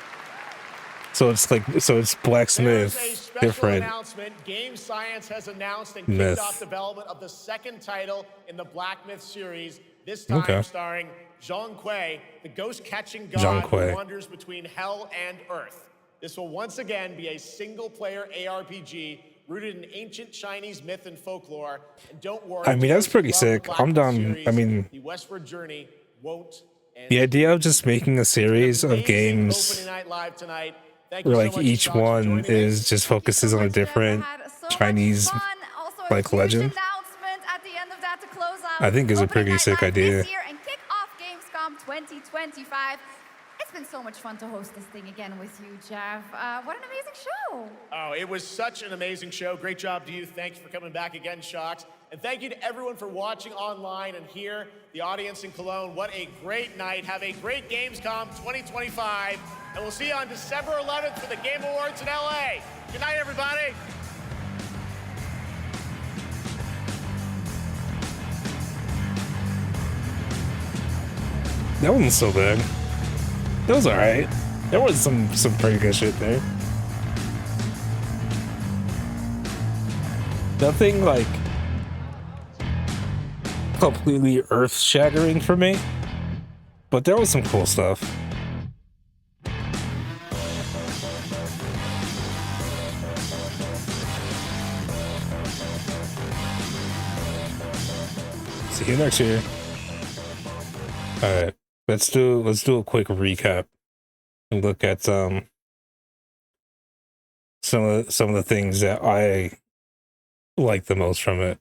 So it's like, so it's blacksmith, There's a special different announcement. Game Science has announced and myth. kicked off development of the second title in the Black Myth series, this time Okay. starring Zhang Kui, the ghost-catching Zhang god Kui. who wanders between hell and earth. This will once again be a single-player ARPG rooted in ancient Chinese myth and folklore. And don't worry, I mean, that's to those who pretty love the sick. Black I'm Myth done. series, I mean, the westward journey won't end. the idea of just making a series of games Opening night live tonight. Thank you where so like much, each Shox, for one joining me. is just focuses on a different Chinese like legend, Announcement at the end of that to close out I think is a opening pretty night sick live idea. this year and kick off Gamescom 2025. It's been so much fun to host this thing again with you, Jeff. What an amazing show. Oh, it was such an amazing show. Great job to you. Thanks for coming back again, Shox. And thank you to everyone for watching online and here, the audience in Cologne. What a great night. Have a great Gamescom 2025. And we'll see you on December 11th for the Game Awards in LA. Good night, everybody. That wasn't so bad. That was alright. There was some pretty good shit there. Nothing like completely earth-shattering for me, but there was some cool stuff. See you next year. All right, let's do a quick recap and look at some of the things that I like the most from it.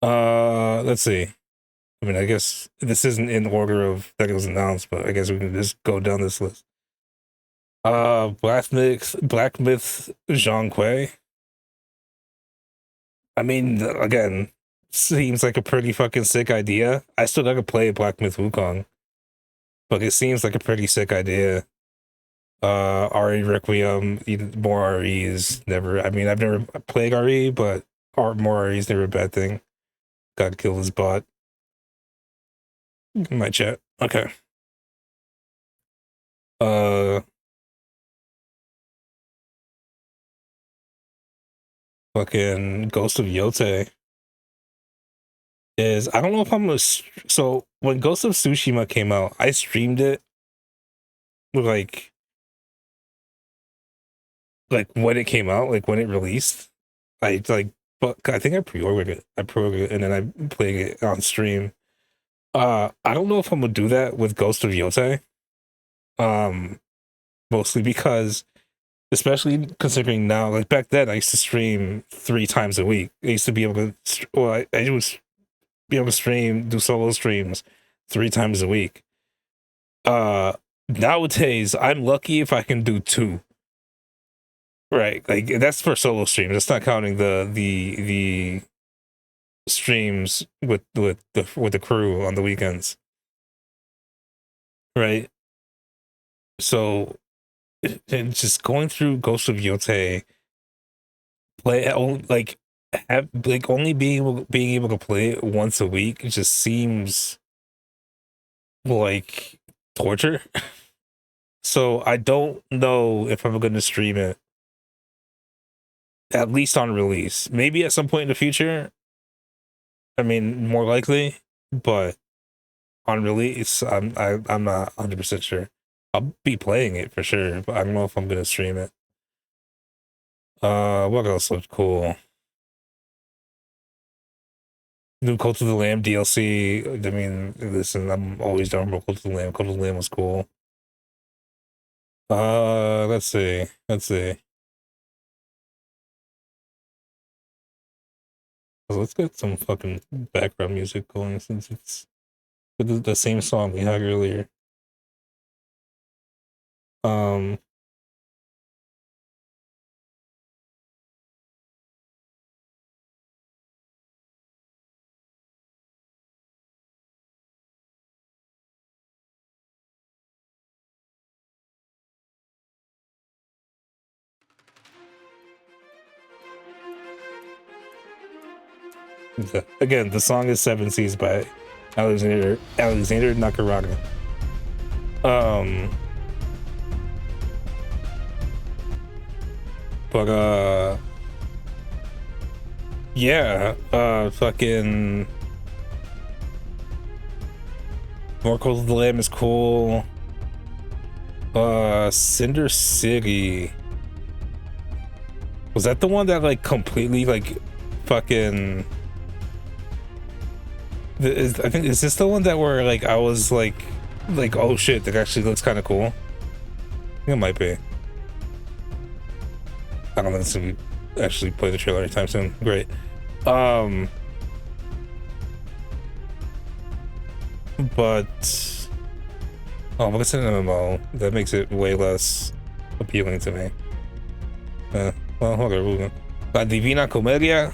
Let's see. I mean, I guess this isn't in order of that it was announced, but I guess we can just go down this list. Black Myth, Zhang Kui. I mean, again, seems like a pretty fucking sick idea. I still gotta play Black Myth Wukong, but it seems like a pretty sick idea. RE Requiem, more RE is never. I mean, I've never played RE, but more RE is never a bad thing. God kill his bot. My chat. Okay. Fucking Ghost of Yote is, I don't know if I'm gonna. So when Ghost of Tsushima came out, I streamed it with like when it came out, like when it released. But I think I pre-ordered it. And then I played it on stream. I don't know if I'm gonna do that with Ghost of Yote. Mostly because, especially considering now, like back then, I used to stream 3 times a week. I used to be able to, I was be able to stream, do solo streams 3 times a week. Nowadays, I'm lucky if I can do 2. Right, like that's for solo streams. That's not counting the streams with the crew on the weekends. Right. So, and just going through Ghost of Yote, only being able to play it once a week, it just seems like torture. So I don't know if I'm going to stream it, at least on release. Maybe at some point in the future. I mean, more likely, but on release, I'm not 100% sure. I'll be playing it for sure, but I don't know if I'm gonna stream it. What else looked cool? New Cult of the Lamb DLC. I mean, listen, I'm always down for Cult of the Lamb. Cult of the Lamb was cool. Let's see. Let's get some fucking background music going since it's the same song we had earlier. Again, the song is Seven Seas by Alexander Nakarada. But yeah, fucking More Cult of the Lamb is cool. Cinder City, was that the one that like completely like fucking I think, is this the one that where like I was like oh shit, that actually looks kind of cool? I think it might be. I don't know if we actually play the trailer anytime soon. Great. But oh, but it's an MMO. That makes it way less appealing to me. Well, whatever. La Divina Comedia.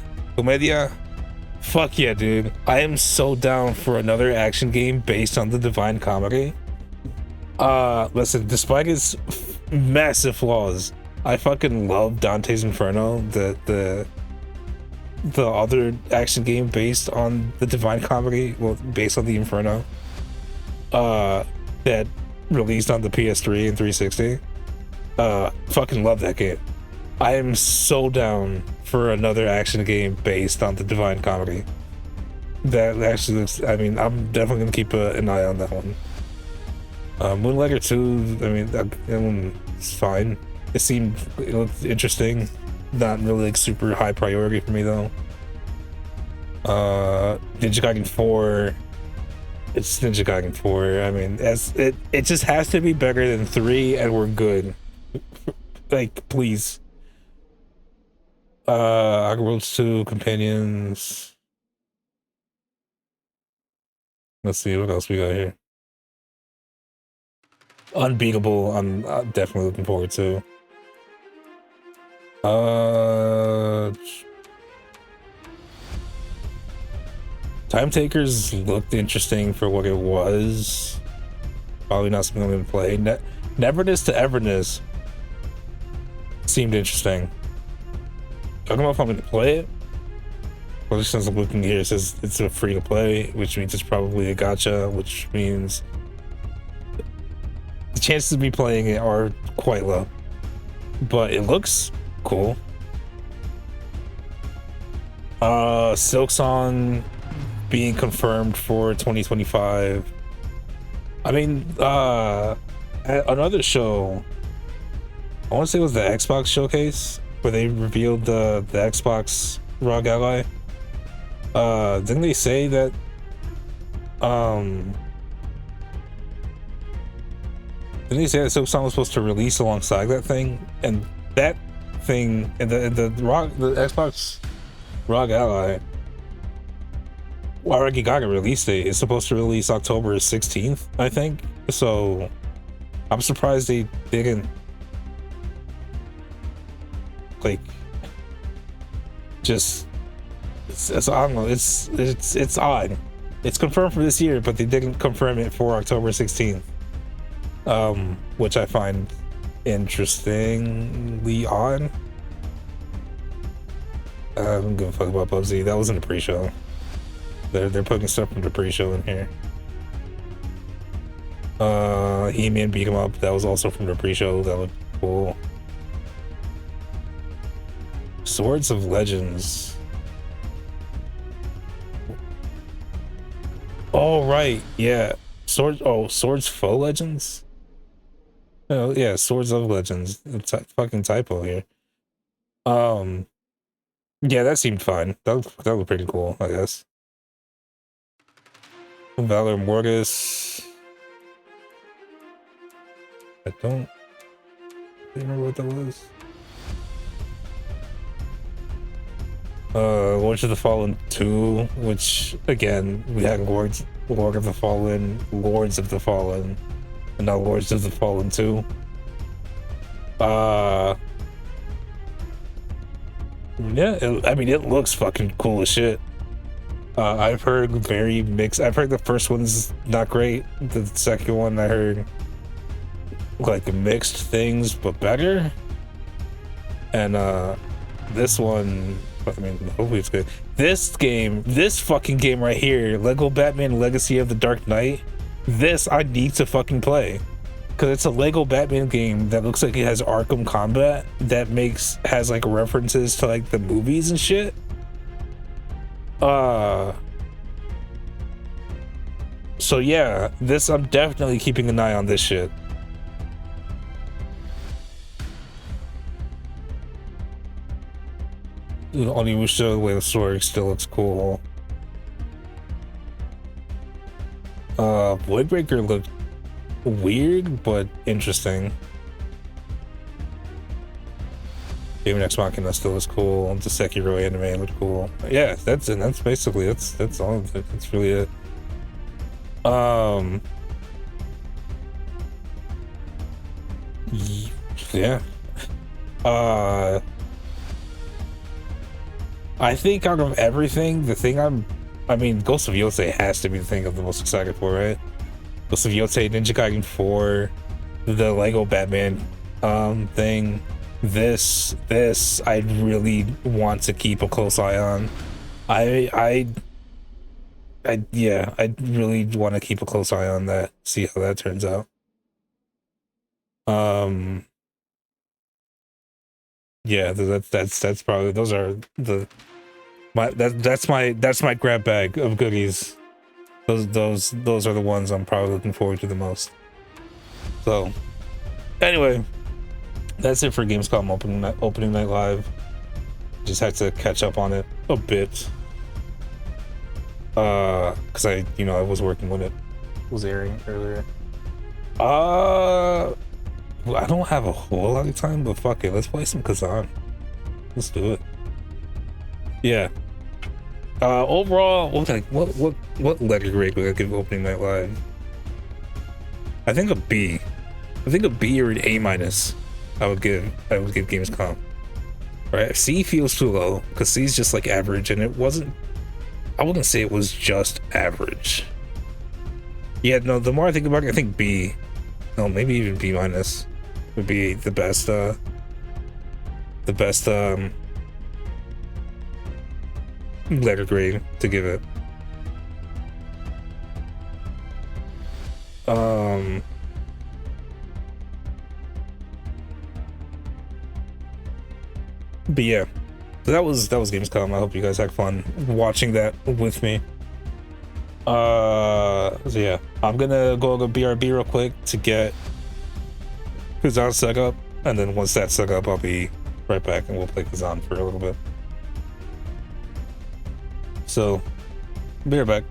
Fuck yeah, dude. I am so down for another action game based on the Divine Comedy. Listen, despite its massive flaws, I fucking love Dante's Inferno, the other action game based on the Divine Comedy, well, based on the Inferno, that released on the PS3 and 360. Fucking love that game. I am so down for another action game based on the Divine Comedy. That actually looks, I mean, I'm definitely gonna keep an eye on that one. Moonlighter 2, I mean, that one is fine. It looked interesting. Not really like super high priority for me though. Ninja Gaiden 4. It's Ninja Gaiden 4. I mean, it just has to be better than 3 and we're good. Like, please. Outer Worlds 2 Companions. Let's see what else we got here. Unbeatable, I'm definitely looking forward to. Time Takers looked interesting for what it was. Probably not something I'm gonna play. Neverness to Everness seemed interesting. I don't know if I'm gonna play it. Well, since I'm looking here, it says it's a free to play, which means it's probably a gacha, which means the chances of me playing it are quite low. But it looks cool. Silksong being confirmed for 2025. I mean, another show, I want to say it was the Xbox showcase where they revealed the Xbox ROG Ally. Didn't they say that Silksong was supposed to release alongside that thing, and that thing and the Xbox ROG Ally already got a release date. It's supposed to release October 16th, I think. So I'm surprised they didn't like just it's I don't know, it's odd. It's confirmed for this year, but they didn't confirm it for October 16th. Which I find interestingly odd. I don't give a fuck about PUBG. That wasn't a pre-show. They're putting stuff from the pre-show in here. He-Man beat him up. That was also from the pre-show. That looked cool. Swords of Legends. Oh right, yeah. Swords Foe Legends. Oh yeah, Swords of Legends. It's a fucking typo here. Yeah, that seemed fine. That looked pretty cool, I guess. Valor Mortis. I don't remember what that was. Lords of the Fallen 2, which again we had Lord of the Fallen, and now Lords of the Fallen 2. Yeah, I mean it looks fucking cool as shit. I've heard very mixed. I've heard the first one's not great. The second one I heard like mixed things, but better. And this one, I mean, hopefully it's good. This fucking game right here, Lego Batman Legacy of the Dark Knight. This I need to fucking play. because it's a Lego Batman game that looks like it has Arkham combat that has like references to like the movies and shit. So yeah, I'm definitely keeping an eye on this shit. Only we show the way the story still looks cool. Voidbreaker looked weird but interesting. Even Ex Machina still is cool. The Sekiro anime looked cool. Yeah, that's basically that's all of it. That's really it. Yeah. I think out of everything, I mean, Ghost of Yotei has to be the thing I'm the most excited for, right? Ghost of Yotei, Ninja Gaiden 4, the Lego Batman thing. This I really want to keep a close eye on. I really want to keep a close eye on that, see how that turns out. Yeah, that's probably, those are that's my grab bag of goodies. Those are the ones I'm probably looking forward to the most. So anyway, that's it for Gamescom opening night live. Just had to catch up on it a bit. Cause I was working when it was airing earlier. I don't have a whole lot of time, but fuck it, let's play some Kazan. Let's do it. Yeah. Overall, what letter grade would I give opening night live? I think a B. I think a B or an A minus. I would give Gamescom. Right? C feels too low because C is just like average, and it wasn't. I wouldn't say it was just average. Yeah, no. The more I think about it, I think B. No, maybe even B minus would be the best. Letter grade to give it. But yeah, so that was Gamescom. I hope you guys had fun watching that with me. So yeah, I'm gonna go to BRB real quick to get Kazan set up, and then once that's set up, I'll be right back and we'll play Kazan for a little bit. So, be right back.